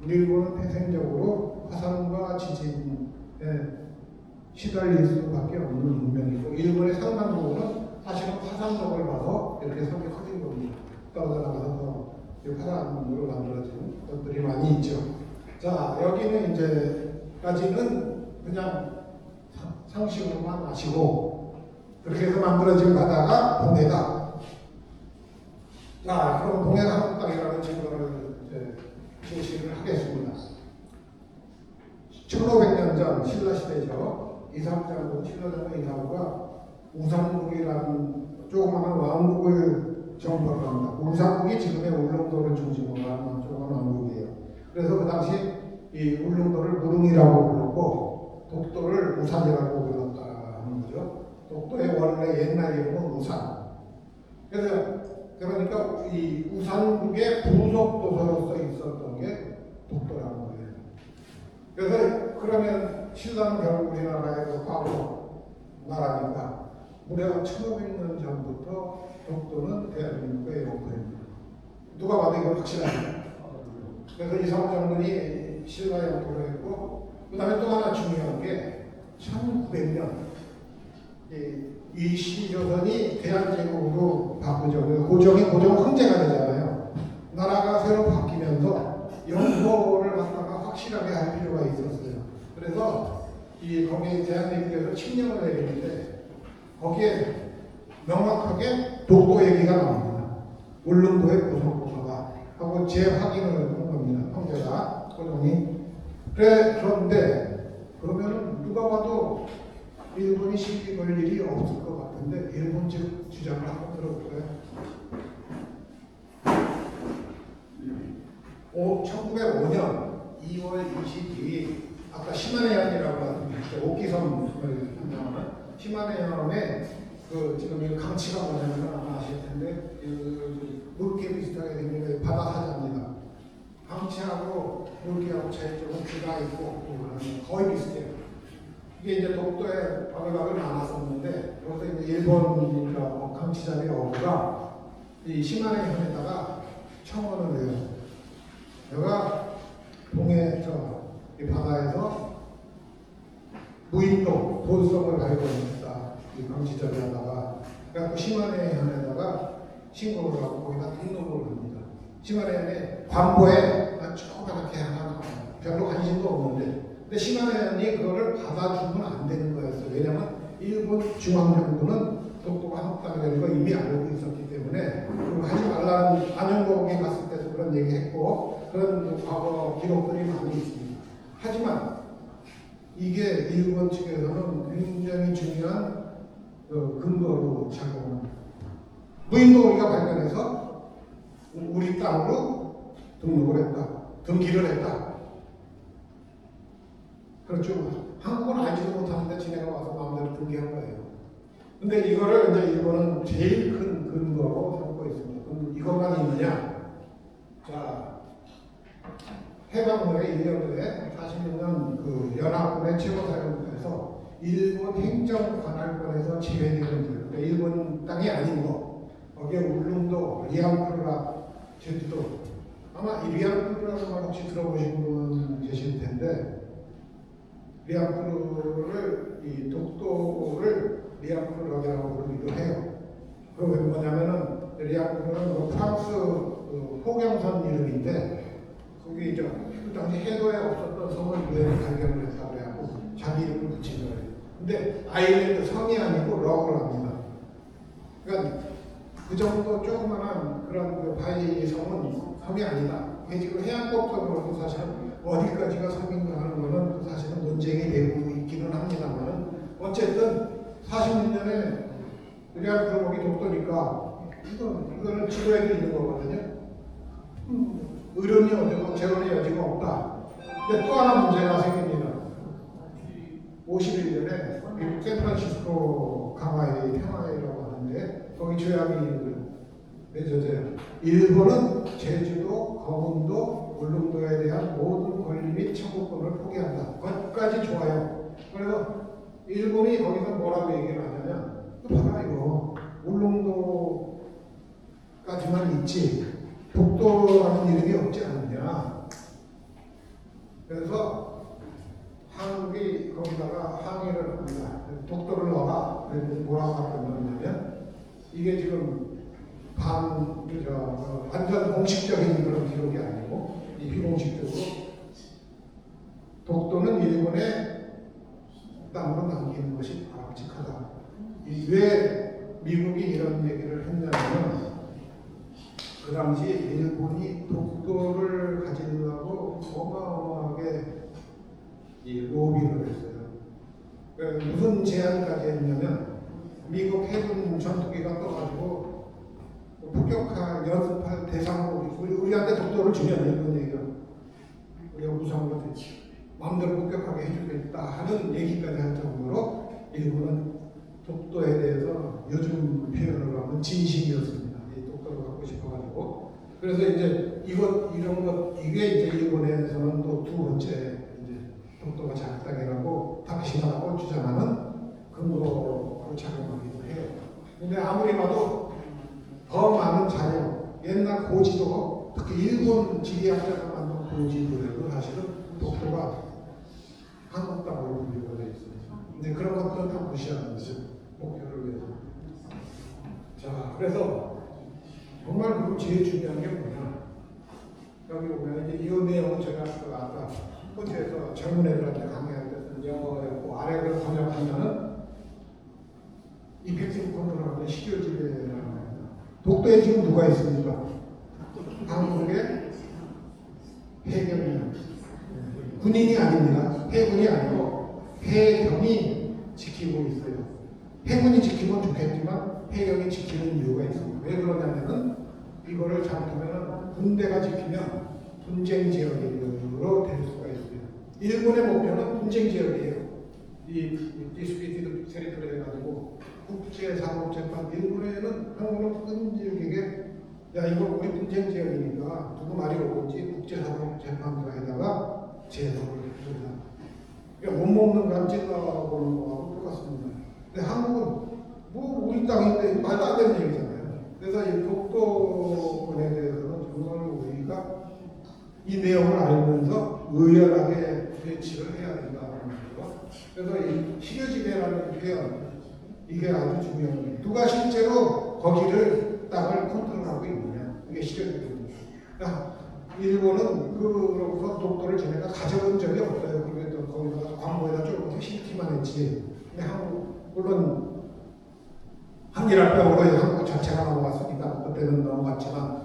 일본은 태생적으로 화산과 지진에 시달릴 수밖에 없는 문명이고 일본의 상당 부분은 사실은 화산덕을 봐서 이렇게 섬이 커진 겁니다. 떨어져 나가서 화산으로 만들어진 것들이 많이 있죠. 자, 여기는 이제까지는 그냥 상식으로만 아시고 그렇게 해서 만들어진 바다가 동해다. 자, 그럼 동해가 한국 땅이라는 증거를 이제 제시를 하겠습니다. 1500년 전 신라시대죠. 이상장군, 신라장군 이상구가 우상국이라는 조그마한 왕국을 정벌을 합니다. 우상국이 지금의 울릉도를 중심으로 하는 조그마한 왕국이에요. 그래서 그 당시 이 울릉도를 무릉이라고 불렀고 독도를 우산이라고 불렀다는 거죠. 독도의 원래 옛날 이름은 우산. 그러니까 이 우산국의 부속 도서로서 있었던 게 독도라는 거예요. 그래서 그러면 신라는 결국 우리나라의 과거 나라니까 무려 1500년 전부터 독도는 대한민국의 영토입니다. 누가 봐도 이건 확실합니다. 그래서 이상호 장군이 신라 영토로 했고 그 다음에 또 하나 중요한 게 1900년 이 시조선이 대한제국으로 바꾸죠. 고종이 고종 황제가 되잖아요. 나라가 새로 바뀌면서 영토를 갖다가 확실하게 할 필요가 있었어요. 그래서 이 거기에 대한민국에서 칙령을 내리는데 거기에 명확하게 독도 얘기가 나옵니다. 울릉도의 고속도로가 하고 재확인을 한 겁니다. 황제가 고종이. 그런데 그러면은 누가 봐도 일본이 시비 걸 일이 없을 것 같은데 일본 측 주장을 한번 들어볼까요? 1905년 2월 22일 아까 시마네현이라고 하던데 옥기섬을 한다는 시마네현에 그 지금 이 강치가 뭐냐면 아마 아실 텐데 물개 비슷하게 생긴 게 바다 사자입니다. 강치하고 물개하고 차이점은 귀가 있고 거의 비슷해요. 이게 이제 독도에 바글바글 많았었는데 여기서 이제 일본이라고 강치잡이 어부가 이 시마네현에다가 청원을 해요. 내가 동해 이 바다에서 무인도 돌섬을 발견했다. 이 강치잡이 하다가 그래갖고 시마네현에다가 신고를 하고 거기다 등록을 합니다. 시마네현에 관보에 조그맣게 하나 별로 관심도 없는데 근데 시마네현이 그거를 받아주면 안 되는 거였어요. 왜냐면 일본 중앙정부는 독도가 한국 땅이 되는 거 이미 알고 있었기 때문에 그걸 하지 말라는 안영곡에 갔을 때도 그런 얘기했고 그런 과거 기록들이 많이 있습니다. 하지만 이게 일본 측에서는 굉장히 중요한 근거로 작용합니다. 무인도 우리가 발견해서 우리 땅으로 등록을 했다. 등기를 했다. 그렇죠. 한국은 알지도 못하는데 지네가 와서 마음대로 등기한 거예요. 근데 이거를 이제 일본은 제일 큰 근거로 삼고 있습니다. 그럼 이것만 있느냐? 자, 해방 후에 1년 후에 46년 그 연합군의 최고사령부에서 일본 행정관할권에서 제외되는 들, 그러니까 일본 땅이 아닌 거, 거기에 울릉도, 리앙크루라, 제주도, 아마 이 리앙크루라는 말 혹시 들어보신 분 계실 텐데. 리앙크루를 이 독도를 리앙크루라고 부르기도 해요. 그게 뭐냐면은 리앙크루는 프랑스 호경선 이름인데 거기 그 당시 해도에 없었던 섬을 유엔이 발견을 했다고 해갖고 자기 이름을 붙인 거예요. 근데 아일랜드 섬이 아니고 럭을 합니다. 그러니까 그 정도 조그만한 그런 바위 섬은 섬이 아니다. 이게 지금 해양법적으로도 사실은 어디까지가 섬인가 하는 거는 사실은 논쟁이 되고 있기는 합니다만 어쨌든 46년에 우리가 그러기 독도니까 이거는 지도에도 있는 거거든요. 의론이 어디고 재론의 여지가 없다. 근데 또 하나 문제가 생깁니다. 51년에 미국 샌프란시스코 강화의 평화회의라고 하는데 거기 조약이 맺어져요. 일본은 제주도, 거문도, 울릉도에 대한 모든 권리 및 청구권을 포기한다. 그것까지 좋아요. 그래서 일본이 거기서 뭐라고 얘기를 하냐면 봐라 이거 울릉도까지만 있지 독도라는 이름이 없지 않느냐. 그래서 한국이 거기다가 항의를 합니다. 독도를 넣어라. 뭐라고 하냐면 이게 지금 완전 공식적인 그런 기록이 아니고 이 비공식적으로 독도는 일본의 땅으로 남기는 것이 바람직하다. 왜 미국이 이런 얘기를 했냐면 그 당시 일본이 독도를 가지려고 어마어마하게 로비를 했어요. 그러니까 무슨 제안까지 했냐면 미국 해군 전투기가 떠가지고 폭격할 연습할 대상으로 우리한테 독도를 주면 이런 얘기가 우리가 무상으로 되지 마음대로 폭격하게 해주겠다 하는 얘기까지 할 정도로 일본은 독도에 대해서 요즘 표현을 하면 진심이었습니다. 이 독도를 갖고 싶어가지고 그래서 이제 이런 것 이게 이제 일본에서는 또 두 번째 이제 독도가 자기 땅이라고 다케시마라고 주장하는 근거로 작용하기도 해요. 근데 아무리 봐도 더 많은 자료, 옛날 고지도, 특히 일본 지리학자가 만든 고지도에도 사실은 독도가 한국 땅으로 분류가 되어 있습니다. 근데 그런 것들은 다 무시하는 거죠. 목표를 위해서. 자, 그래서 정말 그럼 제일 중요한 게 뭐냐? 여기 보면 이제 이 내용은 제가 아까 호주에서 젊은 애들한테 강의할 때는 영어였고 아래를 번역하면은 이펙티브 컨트롤하는 시효지배라는 겁니다. 독도에 지금 누가 있습니까? 한국의 해경이 군인이 아닙니다. 해군이 아니고 해경이 지키고 있어요. 해군이 지키면 좋겠지만 해경이 지키는 이유가 있습니다. 왜 그러냐면은 이거를 잘못하면 군대가 지키면 분쟁 지역으로 될 수가 있어요. 일본의 목표는 분쟁 지역이에요. 이 디스피티드 테리토리 해가지고 국제사법재판 일본에는 한국은 끈질기게 야 이거 우리 분쟁 지역이니까 누구 말이 옳은지 국제사법재판소에다가 제소를 합니다. 그러니까 못 먹는 감 찔러보는 거하고 똑같습니다. 근데 한국은 뭐 우리 땅인데 말도 안 되는 얘기잖아요. 그래서 이 독도권에 대해서는 정말 우리가 이 내용을 알면서 의연하게 배치를 해야 된다는 거죠. 그래서 이 시효지배라는 표현 이게 아주 중요합니다. 누가 실제로 거기를 땅을 컨트롤하고 있느냐 이게 시효지배입니다. 그러니까 일본은 그로부터 독도를 지네가 가져본 적이 없어요. 그래도 거기서 광고에다 조금 시키만 했지. 근데 한국 물론 한일합병으로 한국 자체가 넘어갔으니까 그때는 넘어갔지만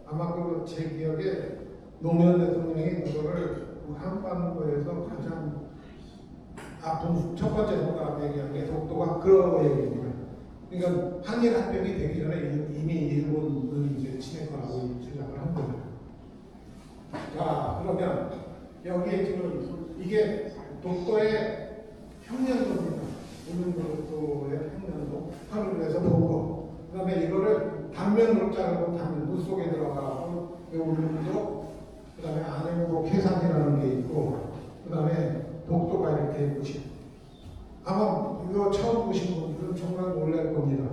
아마 제 기억에 노무현 대통령이 그거를 한반도에서 가장 아픈 첫 번째 손가락 얘기한 게 독도가 그 얘기입니다. 그러니까 한일 합병이 되기 전에 이미 일본은 이제 친일 거라고 생각을 한 거예요. 자, 그러면 여기에 지금 이게 독도의 평년도입니다. 독도의 평년도 하루 에서 보고 그다음에 이거를 단면으로 자르고 단면 물속에 들어가고 울릉도 그다음에 안행복 해상이라는 게 있고 그다음에 독도가 이렇게 있고 아마 이거 처음 보신 분들은 정말 놀랄 겁니다.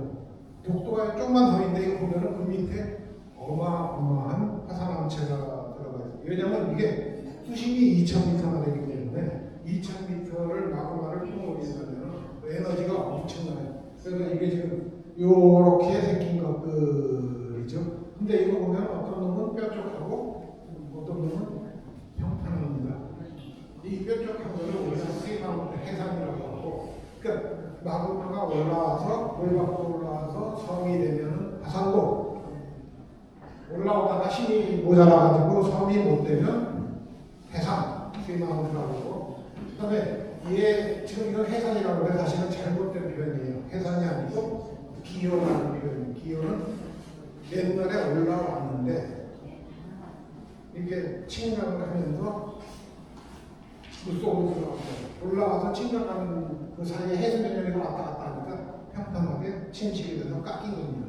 독도가 조금만 더 있는데 이거 보면은 그 밑에 어마어마한 화산암체가 들어가 있어요. 왜냐하면 이게 수심이 2,000m나 되기 때문에 2,000m를 마그마를 품어올리려면 에너지가 엄청나요. 그래서 이게 지금 요렇게 생긴 것들이죠. 근데 이거 보면 어떤 놈은 뾰족하고 어떤 놈은 평탄합니다. 이 뾰족한 거를 우리가 세방 해상이라고 하고, 그러니까 마그마가 올라와서 물 밖으로 올라와서 섬이 되면은 화산고 올라오다가 힘이 모자라가지고 섬이 못 되면 해상 세방이라고 하고, 그다음에 얘 지금 이건 해산이라고 해 사실은 잘못된 표현이에요. 해산이 아니고 기호라는 표현이에요. 기호는 옛날에 올라왔는데 이게 침략을 하면서 물속으로 들어갔어요. 올라와서 침략하는 그 사이에 해수면역에서 왔다 갔다 하니까 평탄하게 침식이 돼서 깎인 겁니다.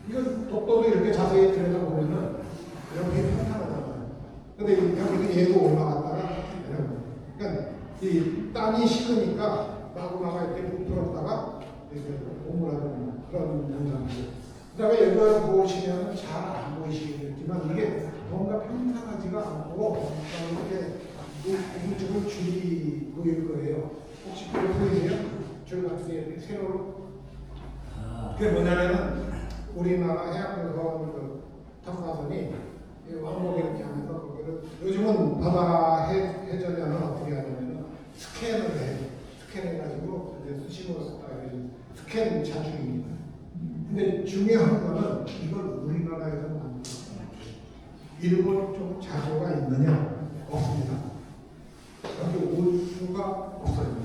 이건 독도도 이렇게 자세히 들여다보면은 이렇게 평탄하잖아요. 근데 여기도 얘도 올라갔다가 그러니까 이 땅이 식으니까 마그마가 이렇게 부풀었다가 이렇게 오므라드는 그런 현상이에요. 그 다음에 이걸 보시면 잘 안 보이시겠지만 이게 뭔가 평탄하지가 않고 이렇게 우측을 줄이 보일 거예요. 혹시 그거 보이세요? 줄 같은 게 이렇게 세로로. 그게 뭐냐면은 우리나라 해양조사원 그 탐사선이 왕복 이렇게 하면서 그거를 요즘은 바다 해전에는 어떻게 하냐면 스캔을 해요. 스캔해가지고 이제 수심으로 스캔 자주입니다. 근데 중요한 거는 이걸 우리나라에서 만든 거예요. 일본 쪽 자료가 있느냐? 없습니다. 여기 올 수가 없어요.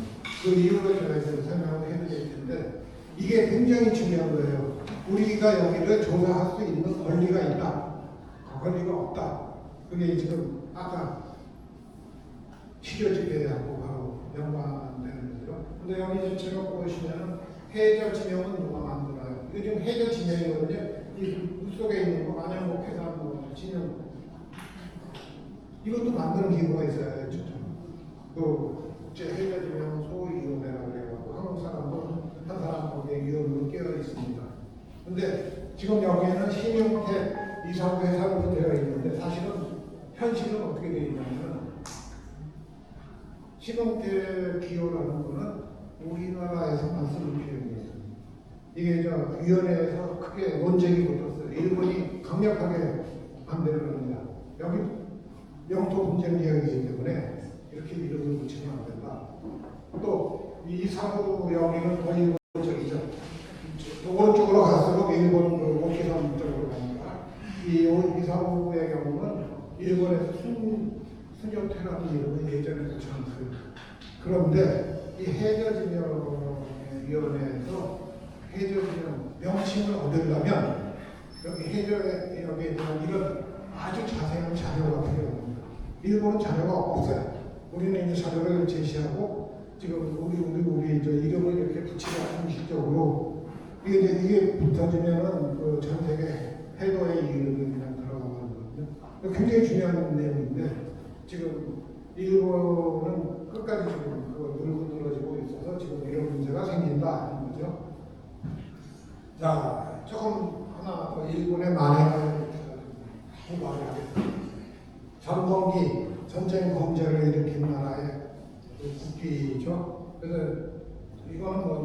그 이유를 제가 이제 설명을 해드릴 텐데 이게 굉장히 중요한 거예요. 우리가 여기를 조사할 수 있는 권리가 있다. 권리가 없다. 그게 지금 아까 시효지배하고 바로 연관되는 거죠. 근데 여기 지금 보시면은 해저 지명은 누가 만들어요? 이게 지금 해저 지명이거든요. 이 물속에 있는 거 안양목 해상 지명 이것도 만드는 기구가 있어요. 그 국제 해저 지명 소위원회라고 해가지고 한국 사람도 한 사람 거기에 위원으로 끼어 있습니다. 근데 지금 여기에는 신용태 이사부 회사로 되어 있는데 사실은 현실은 어떻게 되어 있냐면 신홍태 기호라는 거는 우리나라에서만 쓰는 표현이에요. 이게 저 위원회에서 크게 논쟁이 붙었어요. 일본이 강력하게 반대를 합니다. 여기 영토 분쟁 지역이기 때문에 이렇게 이름을 붙이면 안 된다. 또 이사부 여기는 더 일본 쪽이죠. 오른쪽으로 갈수록 일본 그 오키섬 쪽으로 가니까 이 이사부의 경우는 일본에서 순여태라는 이름을 예전에 붙여놨어요. 그런데 이 해저지명위원회에서 해저지명 명칭을 얻으려면 여기 해저에 여기에 대한 이런 아주 자세한 자료가 필요합니다. 일본은 자료가 없어요. 우리는 이제 자료를 제시하고 지금 우리 이제 이름을 이렇게 붙이고 형식적으로 이게 붙어지면은 그 전 세계 해도의 이름이 그냥 들어가는 거거든요. 굉장히 중요한 내용인데 지금 일본은 끝까지 지금 그걸 물고 늘어지고 있어서 지금 이런 문제가 생긴다 하는 거죠. 자, 조금 하나 더 일본의 만행을 말을 하겠습니다. 전범기 전쟁 범죄를 일으킨 나라의 국기죠. 그래서 이거는 뭐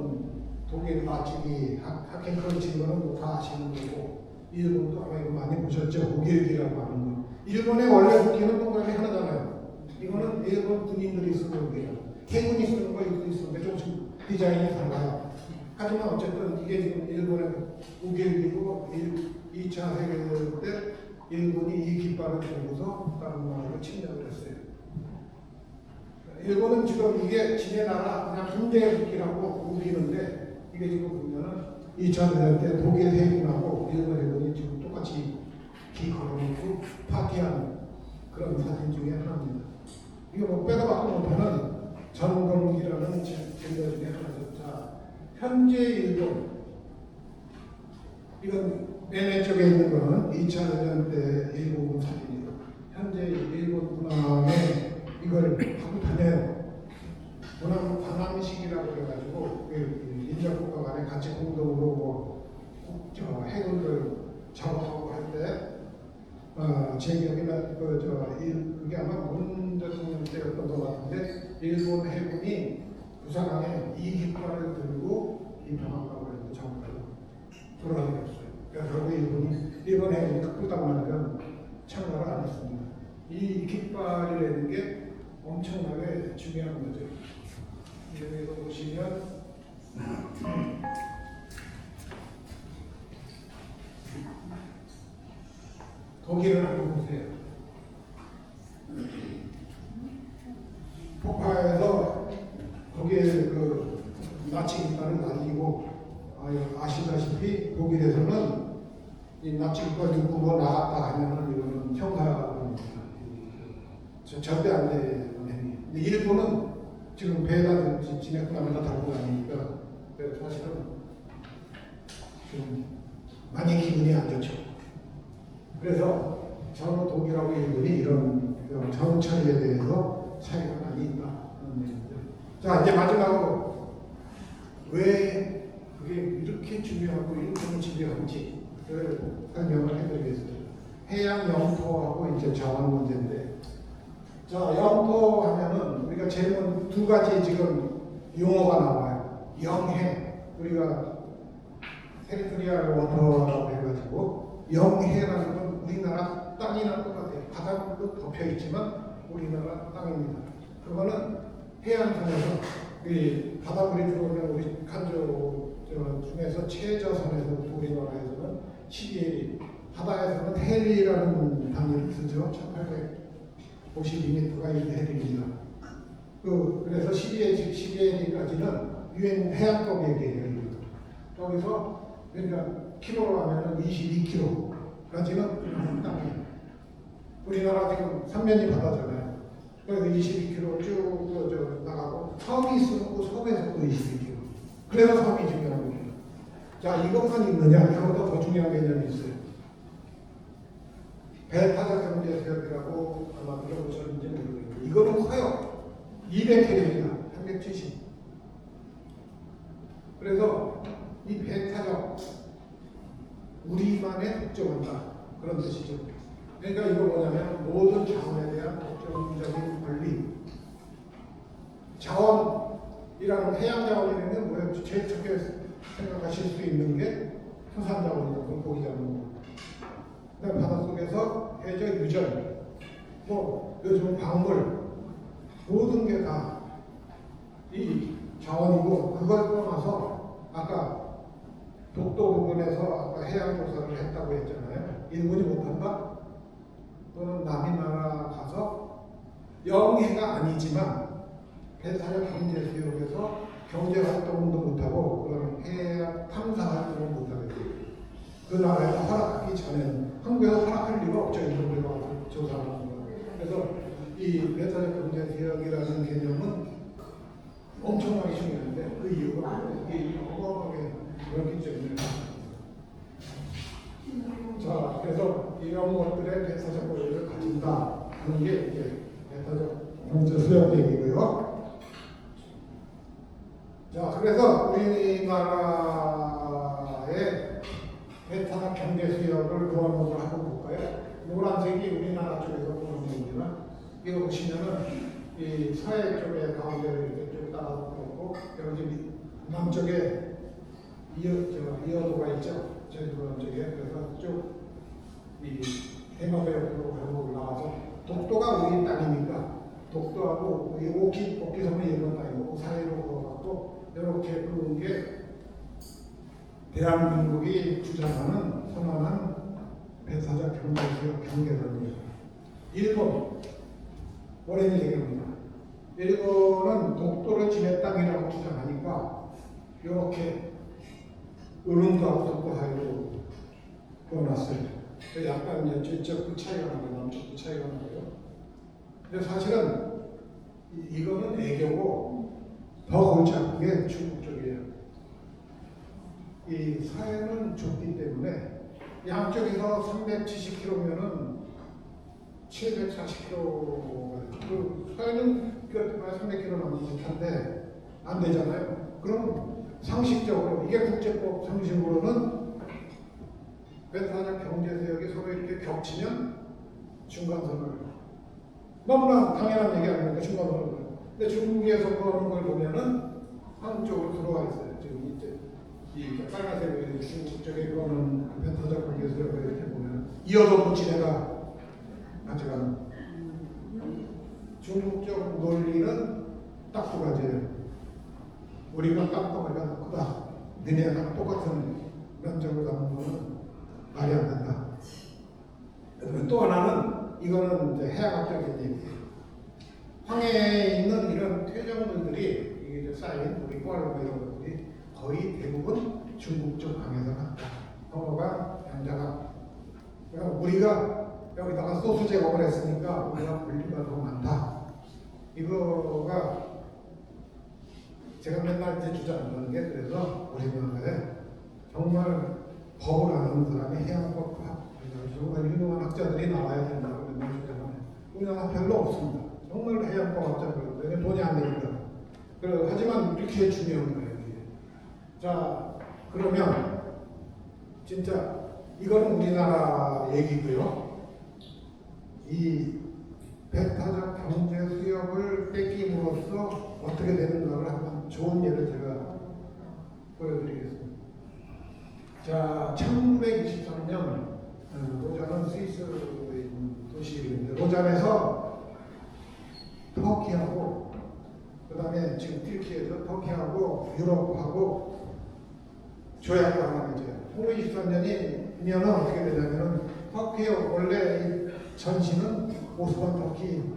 독일 나치기 하켄크루치 이거는 뭐 다 아시는 거고 일본도 아마 이거 많이 보셨죠. 독일기라고 하는 거. 일본의 원래 국기는 동그라미 하나잖아요. 이거는 일본 군인들이 쓰는 국기예요. 해군이 쓰는 거 이것도 있었는데 조금씩 디자인이 달라요. 하지만 어쨌든 이게 지금 일본의 우길기고 2차 세계대전 때 일본이 이 깃발을 들고서 다른 나라를 침략을 했어요. 일본은 지금 이게 지네 나라 그냥 군대 국기라고 우기는데 이게 지금 보면은 2차 대전 때 독일 해군하고 일본 해군이 지금 똑같이 기 걸어놓고 파티한 그런 사진 중에 하나입니다. 이거 뭐 빼다 박도 못하는 전범기라는 제도 중에 하나죠. 자, 현재 일본 이건 맨 쪽에 있는 거는 2차 대전 때 일본 사진이고 현재 일본 군함에 이걸 하고 다녀요. 군함 관함식이라고 그래가지고 인접국가 간에 같이 공동으로 뭐 해군을 작업하고 할 때 제 기억에는 그게 아마 문 대통령 때였던 것 같은데 일본 해군이 부산항에 이 깃발을 들고 인평학과를 했는데 정말 돌아가게 됐어요. 그래서 결국 일본 해군이 극불당하니까 참가를 안 했습니다. 이 깃발이라는 게 엄청나게 중요한 거죠. 여기서 보시면 독일을 한번 보세요. 폭파해서 거기에 그 나치 깃발을 날리고 아시다시피 독일에서는 이 나치 깃발 들고 뭐 나갔다 하면은 이거는 형사입니다. 절대 안 되는 행위. 근데 일본은 지금 배에다 진액감에다 달고 다니니까 사실은 좀 많이 기분이 안 좋죠. 그래서 전 독일하고 일본이 이런 정처리에 대해서 차이가 많이 있다. 자, 이제 마지막으로 왜 그게 이렇게 중요하고 이렇게 중요한지 설명을 해드리겠습니다. 해양 영토하고 이제 자원 문제인데, 자, 영토 하면은 우리가 제일 두 가지 지금 용어가 나와요. 영해, 우리가 테리토리얼 워터라고 해가지고 영해라는 건 우리나라 땅이랑 똑같아요. 바다로 덮여 있지만 우리나라 땅입니다. 그거는 해안선에서 이 바닷물이 들어오면 우리 간조 중에서 최저선에서 우리나라에서는 12해리, 바다에서는 해리라는 단위를 쓰죠. 1852m가 1해리입니다. 그래서 12해리까지는 유엔 해양법 얘기예요. 거기서 그러니까 키로로 하면은 22km까지는 땅이에요. 우리나라 지금 삼면이 바다잖아요. 그래서 22km 쭉 나가고 섬이 있고 섬에서도 22km. 그래서 섬이 중요한 겁니다. 자, 이것만 있느냐? 이것보다 더 중요한 개념이 있어요. 배 타격 경제협이라고 아마 들어보셨는지 모르겠는데 이거는 커요. 200km입니다. 370. 그래서 이 배 타격 우리만의 독점한다. 그런 뜻이죠. 그러니까 이거 뭐냐면 모든 자원에 대한 독점적인 권리. 그럼 해양 자원이라면 뭐예요? 제일 적게 생각하실 수 있는 게 수산 자원이고 물고기 자원. 그다음 바닷속에서 해저 유전, 뭐 요즘 광물 모든 게 다 이 자원이고 그걸 떠나서 아까 독도 부근에서 아까 해양 조사를 했다고 했잖아요. 일본이 못한다? 또는 남이 나라 가서 영해가 아니지만 배타적 경제 수역에서 경제 활동도 못하고 그런 해양 탐사 활동을 못하겠어요. 그 나라에서 허락하기 전에는 한국에서 허락할 리가 없죠. 일본에 가서 조사하는 거. 그래서 이 배타적 경제 수역이라는 개념은 엄청나게 중요한데 그 이유가 이게 어마어마하게 넓기 때문에. 자, 그래서 이런 것들의 배타적 권리를 가진다 하는 게 이제 배타적 경제 수역 얘기고요. 자, 그래서 우리나라의 배타적 경제 수역을 노란색으로 한번 볼까요? 노란색이 우리나라 쪽에서 보는 거지만 이거 보시면은 이 서해 쪽에 가운데를 이렇게 쭉 따라서 보고 여기 남쪽에 이어도가 있죠. 제주도 쪽에 그래서 쭉 이 대마도 옆으로 걸어 올라와서 독도가 우리 땅이니까 독도하고 이 오키섬은 일본 땅이고 그 사이로 걸어갖고 이렇게 그런 게 대한민국이 주장하는 선언한 배타적 경제수역 경계선입니다. 일본 오랜 얘기입니다. 일본은 독도를 지네 땅이라고 주장하니까 이렇게 을운도하고 독도 사이로 그어놨어요. 약간 이제 저쪽 그 차이가 나고요. 남쪽 그 차이가 나고요. 근데 사실은 이거는 애교고 더 골치 아픈 게 중국 쪽이에요. 이 서해는 좁기 때문에 양쪽에서 370km면은 740km, 그 서해는 300km 넘는 듯한데 안 되잖아요. 그럼 상식적으로 이게 국제법 상식으로는 배타적 경제수역이 서로 이렇게 겹치면 중간선을 너무나 당연한 얘기 아닙니까? 중간선을. 근데 중국에서 그러는 걸 보면은 한쪽으로 들어와 있어요. 지금 이제 이 빨간색 중국 쪽에 그거는 배타적 경제수역을 이렇게 보면 이어도 지네가 가져가는 중국적 논리는 딱 두 가지예요. 우리가 땅덩어리가 크다. 너네가 똑같은 면적을 갖는 거는 말이 안 된다. 또 하나는 이거는 이제 해양학적인 얘기예요. 황해에 있는 이런 퇴적물들이 이게 쌓인 우리 포알로 이런 것들이 거의 대부분 중국 쪽 강에서 났다. 동호가 양자가. 그러니까 우리가 여기다가 소수 제공을 했으니까 우리가 분리가 더 많다. 이거가 제가 맨날 이제 주장하는 게 그래서 우리나라에 정말 법을 아는 사람이 해양법학 정말 유능한 학자들이 나와야 된다고 맨날 주장하는 우리나라 별로 없습니다. 정말 해양법학자들 돈이 안 되니까. 하지만 이렇게 중요한 거예요. 자, 그러면 진짜 이거는 우리나라 얘기고요. 이 배타적 경제 수역을 뺏김으로써 어떻게 되는가를 한번 좋은 예를 제가 보여드리겠습니다. 자, 1923년 로잔은 스위스에 있는 도시인데 로잔에서 터키하고 그 다음에 지금 튀르키예에서 터키하고 유럽하고 조약을 하는 거죠. 1923년이면 어떻게 되냐면은 터키의 원래 전신은 오스만 터키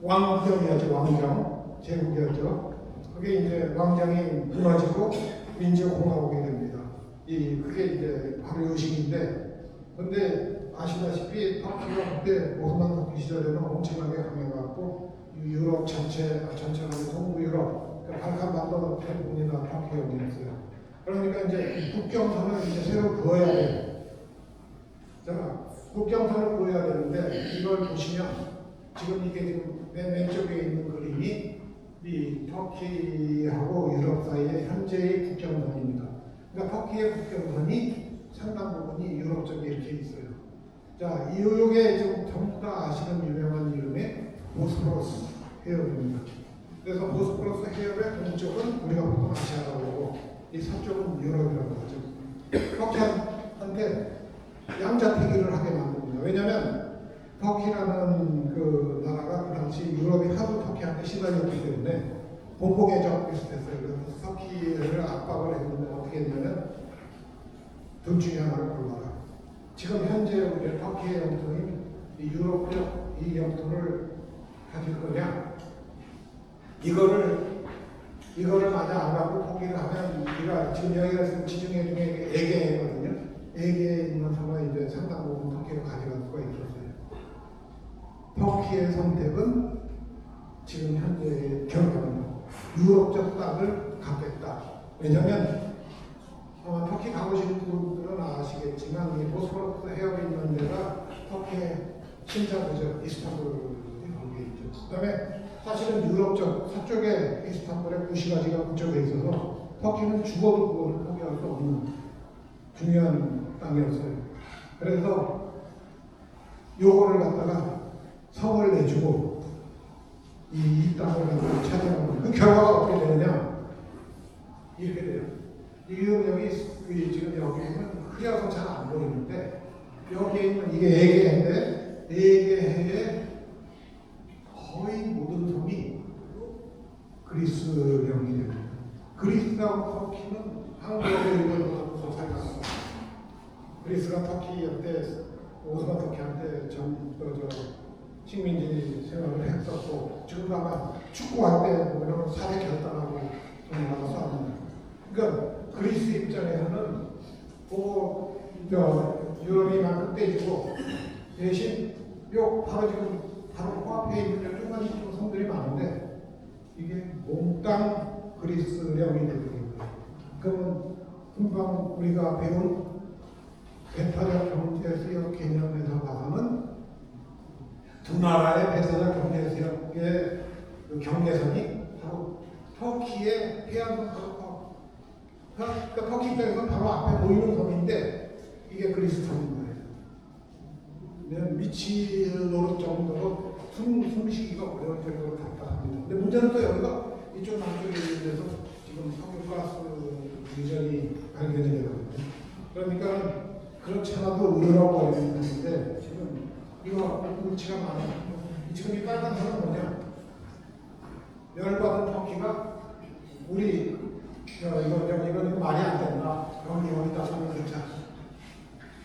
왕정이었죠. 왕정 제국이었죠. 그게 이제 왕정이 무너지고 민주공화국이 됩니다. 그게 이제 바로 요식인데, 근데 아시다시피 터키가 그때 오스만 터키 시절에는 엄청나게 강해갖고 유럽 전체가 동부 유럽, 발칸 반도 대부분이 다 터키에 오겠어요. 그러니까 이제 국경선을 이제 새로 그어야 돼요. 자, 국경선을 그어야 되는데 이걸 보시면 지금 이게 지금 맨 왼쪽에 있는 그림이 이 터키하고 유럽 사이의 현재의 국경선입니다. 그러니까 터키의 국경선이 상당 부분이 유럽 쪽에 이렇게 있어요. 자, 이쪽에 지금 전부 다 아시는 유명한 이름의 보스포러스 해협입니다. 그래서 보스포러스 해협의 동쪽은 우리가 보통 아시아라고 하고 이 서쪽은 유럽이라고 하죠. 터키한테 양자택일을 하게 만듭니다. 왜냐하면 터키라는 그 나라가 그 당시 유럽이 하도 터키한테 시달렸기 때문에 공공의적 비슷했어요. 그래서 터키를 압박을 했는데 어떻게 했냐면 둘 중에 하나를 골라라. 지금 현재 우리 터키의 영토인 이 유럽적 이 영토를 가질 거냐? 이거를 만약 안 갖고 포기를 하면 우리가 지금 여기가 지금 지중해 중에 에게해거든요. 에게에 있는 섬을 이제 상당 부분 터키가 가져갈 수가 있었어요. 터키의 선택은 지금 현재 결과는 유럽적 땅을 갖겠다. 왜냐하면 터키 가보신 분들은 아시겠지만 이 보스포러스 해협에 있는 데가 터키의 신사도죠. 이스탄불이 거기에 있죠. 그 다음에 사실은 유럽적 서쪽에 이스탄불의 구시가지가 그쪽에 있어서 터키는 죽어도 그거를 포기할 수 없는 중요한 땅이었어요. 그래서 요거를 갖다가 성을 내주고 이 땅을 갖다가 차지하는 그 결과가 어떻게 되느냐 이렇게 돼요. 지금 여기는 흐려서 잘 안 보이는데 여기에 있는 이게 에게해인데 에게해의 거의 모든 섬이 그리스령이 됩니다. 그리스하고 터키는 한국의 일본하고 살았어요. 그리스가 터키한테 오스만 터키한테 식민지 생활을 했었고 지금도 아마 축구할 때 보면 사대 결단하고 나가서 합니다. 그러니까 그리스 입장에서는 유럽이 막 끝대주고 대신 바로 지금 바로 코앞에 있는 조그만 섬들이 많은데 이게 몽땅 그리스령이 되는 거예요. 그러면 금방 우리가 배운 배타적 경제수역 개념에서 봐서는 두 나라의 배타적 경제수역의 그 경계선이 바로 터키의 해안선 그러니까 터키 입장에서는 바로 앞에 보이는 섬인데 이게 그리스 섬인 거예요. 미치 노릇 정도로 숨쉬기가 어려울 정도로 답답합니다. 근데 문제는 또 여기가 이쪽 남쪽에 있는 지금 석유가스 유전이 발견이 되거든요. 그러니까 그렇지 않아도 의로라고 알고 있는데 지금 이거 물치가 많아요. 지금 이 빨간 선은 뭐냐? 열받은 터키가 우리 이건 말이 안 된다. 여기다 손을 넣자.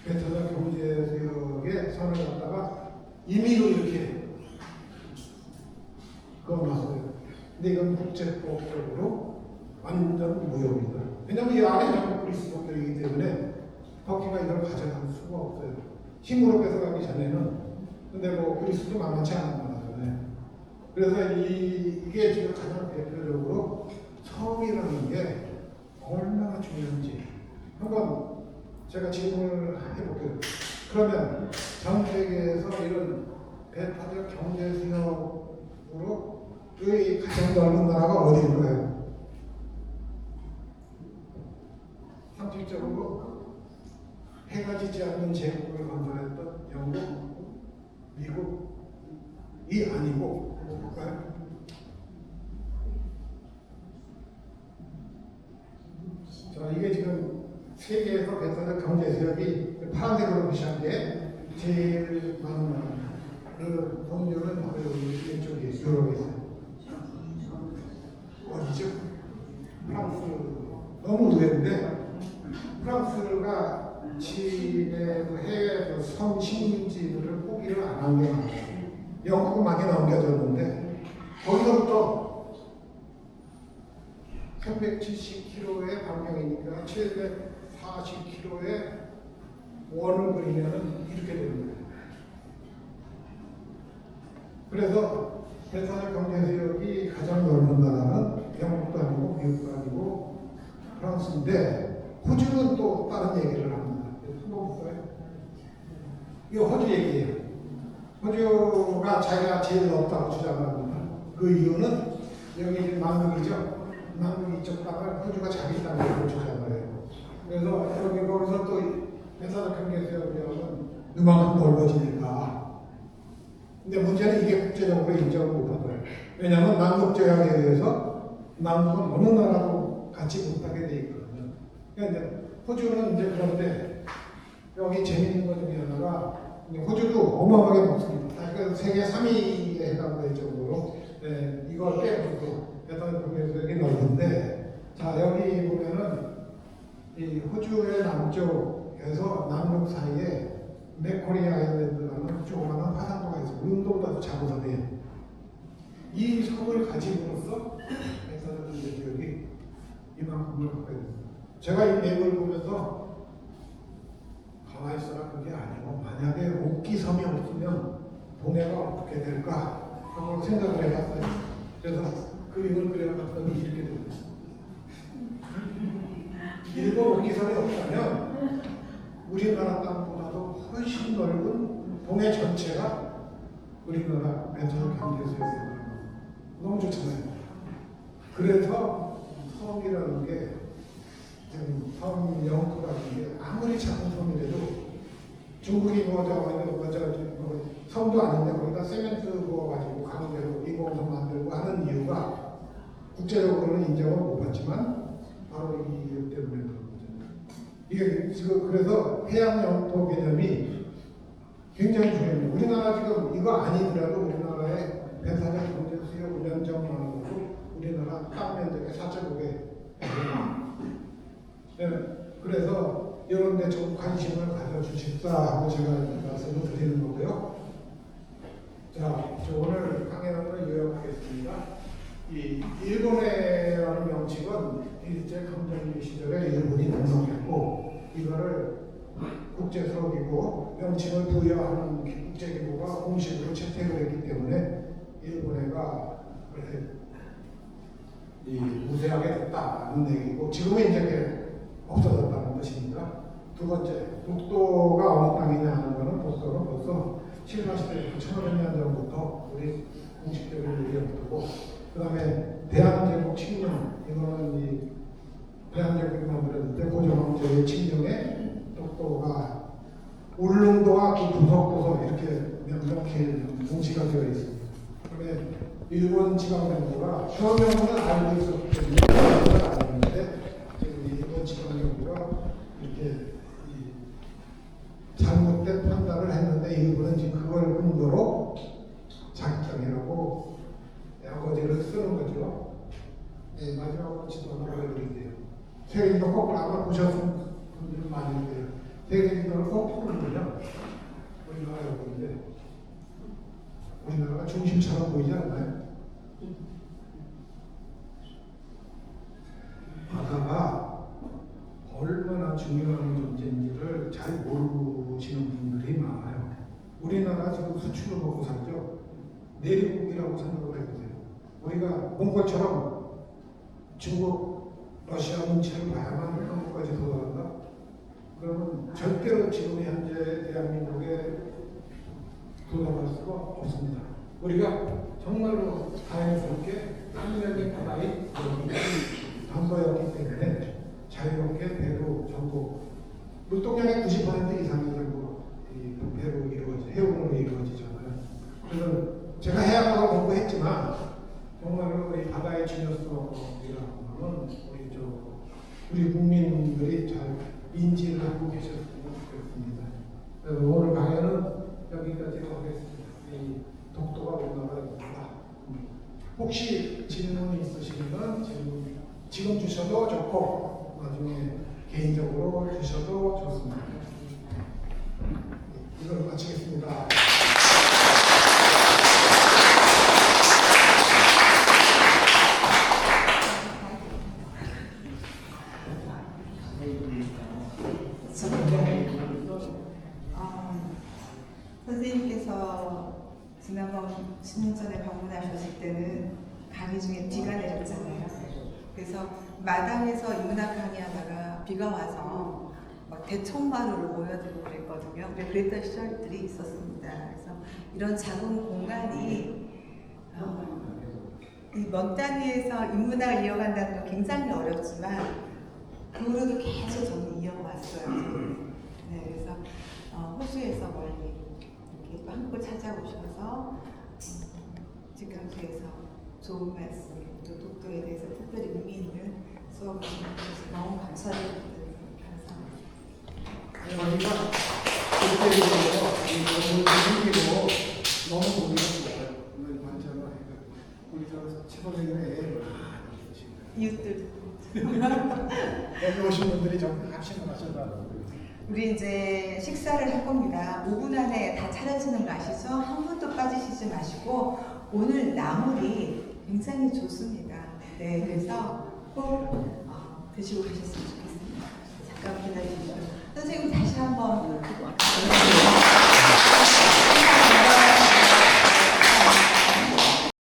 배타적 경제수역의 선을 갖다가 임의로 이렇게 그어놨어요. 근데 이건 국제법적으로 완전 무효입니다. 왜냐하면 이 안에 전부 그리스 법들이기 때문에 터키가 이걸 가져갈 수가 없어요. 힘으로 뺏어가기 전에는. 근데 그리스도 만만치 않은 나라잖아요. 그래서 이게 지금 가장 대표적으로 섬이라는 게 얼마나 중요한지 한번 제가 질문을 해볼게요. 그러면 전 세계에서 이런 배타적 경제수역으로 가장 넓은 나라가 어디인가요? 상식적으로 해가 지지 않는 제국을 건설했던 영국, 미국이 아니고 뭘까요? 자, 이게 지금 세계에서 배타적 경제수역이 파란색으로 표시한 게 제일 많은 나라입니다. 그 동료는 바로 여기 왼쪽에 유럽에 있어요. 어디죠? 프랑스. 너무 의외인데 프랑스가 지의 해외 섬 식민지들을 포기를 안 한 게 많아요. 영국은 많이 넘겨졌는데 거기서부터 370km의 반경이니까 740km의 원을 그리면 이렇게 됩니다. 그래서 배타적 경제수역이 가장 넓은 나라는 영국도 아니고 미국도 아니고 프랑스인데 호주는 또 다른 얘기를 합니다. 한번 볼까요? 이거 호주 얘기예요. 호주가 자기가 제일 넓다고 주장합니다. 그 이유는 여기 남극이죠. 남극 이쪽 땅을 호주가 자기 땅으로 주장을 해요. 그래서 거기서 또 배타적 경제수역은 이만큼 넓어지니까. 근데 문제는 이게 국제적으로 인정을 못 받아요. 왜냐하면 남북조약에 의해서 남북은 어느 나라도 같이 못하게 돼 있거든요. 그러니까 이제 호주는 이제 그런데 여기 재밌는 것 중에 하나가 호주도 어마어마하게 먹습니다. 그러니까 세계 3위에 해당될 정도로 이걸 빼고도 여덟 국에서 넓은데 자 여기 보면은 이 호주의 남쪽에서 남북 사이에 맥코리 아일랜드라는 조그마한 화산도가 있어요. 운동보다도 작은 섬이에요. 이 섬을 가짐으로써 해서는 이제 여기 이만큼을 갖게 됩니다. 제가 이 맵을 보면서 가만히 있어라 그게 아니고 만약에 옥기섬이 없으면 동해가 어떻게 될까 하고 생각을 해봤어요. 그래서 그림을 그려봤더니 이렇게 됩니다. 일본 옥기섬이 없다면 우리나라 땅보다도 훨씬 넓은 동해 전체가 우리나라 멘토 경제수역이라는 거 너무 좋잖아요. 그래서 섬이라는 게 지금 섬 영토라는 게 아무리 작은 섬이라도 중국이 섬도 아닌데 거기다 세멘트 부어가지고 가운데로 인공섬 만들고 하는 이유가 국제적으로는 인정을 못 받지만 바로 이 이유 때문에 그런 거죠. 이게 지금 그래서 해양 영토 개념이 굉장히 중요합니다. 우리나라 지금 이거 아니더라도 우리나라의 배사장 경제 수요 면적만으로도 우리나라 땅 면적의 4.5배. 네, 그래서 이런 데 좀 관심을 가져주십사 하고 제가 말씀을 드리는 거고요. 자, 저 오늘 강연을 요약하겠습니다. 이 일본해라는 명칭은 일제 강점기 시절에 일본이 등록했고 이거를 국제수로기구 명칭을 부여하는 국제기구가 공식으로 채택을 했기 때문에 일본해가 이 우세하게 됐다는 얘기고 지금은 이제 없어졌다는 것입니다. 두 번째, 독도가 어느 땅이냐 하는 것은 독도는 벌써 신라시대 1500년 전부터 우리 공식적으로 얘기했고 그 다음에 대한제국 칙령 이거는 이 대한제국이 만들었는데 고종황제의 칙령에 독도가 울릉도와 그 부석도서 이렇게 명명히 공시가 되어 있습니다. 그다음에 일본 지방정부가 표명은 알고 있었기 때문에 알았는데 지금 일본 지방정부가 이렇게 잘못된 판단을 했는데 일본은 지금 그걸 근거로 자기장이라고 아버지를 쓰는 거죠. 네, 마지막으로 지도 하나 보여드릴게요. 세계지도 꼭 아마 보셨던 분들은 많은데요. 세계지도를 꼭 보면요. 우리나라 여기인데 우리나라가 중심처럼 보이지 않나요? 바다가 얼마나 중요한 존재인지를 잘 모르시는 분들이 많아요. 우리나라 지금 수출을 먹고 살죠. 내륙국이라고 생각을 해보세요. 우리가 몽골처럼 중국, 러시아 눈치를 봐야만 한국까지 도달한다? 그러면 절대로 지금 현재 대한민국에 도달할 수가 없습니다. 우리가 정말로 자연스럽게 한면의 바다의 담가였기 때문에 자유롭게 배로 전부 물동량의 90% 이상이 전부 배로 이루어지 해운으로 이루어지잖아요. 그래서 제가 해양학을 공부했지만 정말로 이 바다의 중요성이라는 것은 우리 국민들이 잘 인지를 하고 계셨으면 좋겠습니다. 그래서 오늘 강연은 여기까지 하겠습니다. 이 독도가 우리나라입니다. 혹시 질문이 있으시면 지금 주셔도 좋고 나중에 개인적으로 주셔도 좋습니다. 이걸 마치겠습니다. 선생님께서 지난번 10년 전에 방문하셨을 때는 강의 중에 비가 내렸잖아요. 그래서 마당에서 인문학 강의하다가 비가 와서 막 대청마루를 보여드리고 그랬거든요. 그랬던 시절들이 있었습니다. 그래서 이런 작은 공간이 이 먼 땅에서 인문학을 이어간다는 건 굉장히 어렵지만 그 후로도 계속 저는 이어왔어요. 네, 그래서 호주에서 멀리 이렇게 한국 찾아오셔서 직강수에서 좋은 말씀, 또 독도에 대해서 특별히 의미 있는 수업을 주셔서 너무 감사드립니다. 감사합니다. 저희가 그때로 너무 보기가 좋아요. 오늘 관찰을 하니까 우리 저 최고위원회 이웃들. 여기 오신 분들이 좀 합심을 하셔서 우리 이제 식사를 할 겁니다. 5분 안에 다 차려지는 거 아시죠? 한 분도 빠지시지 마시고 오늘 나물이 굉장히 좋습니다. 네, 그래서 꼭 드시고 가셨으면 좋겠습니다. 잠깐 기다리시죠. 선생님 다시 한번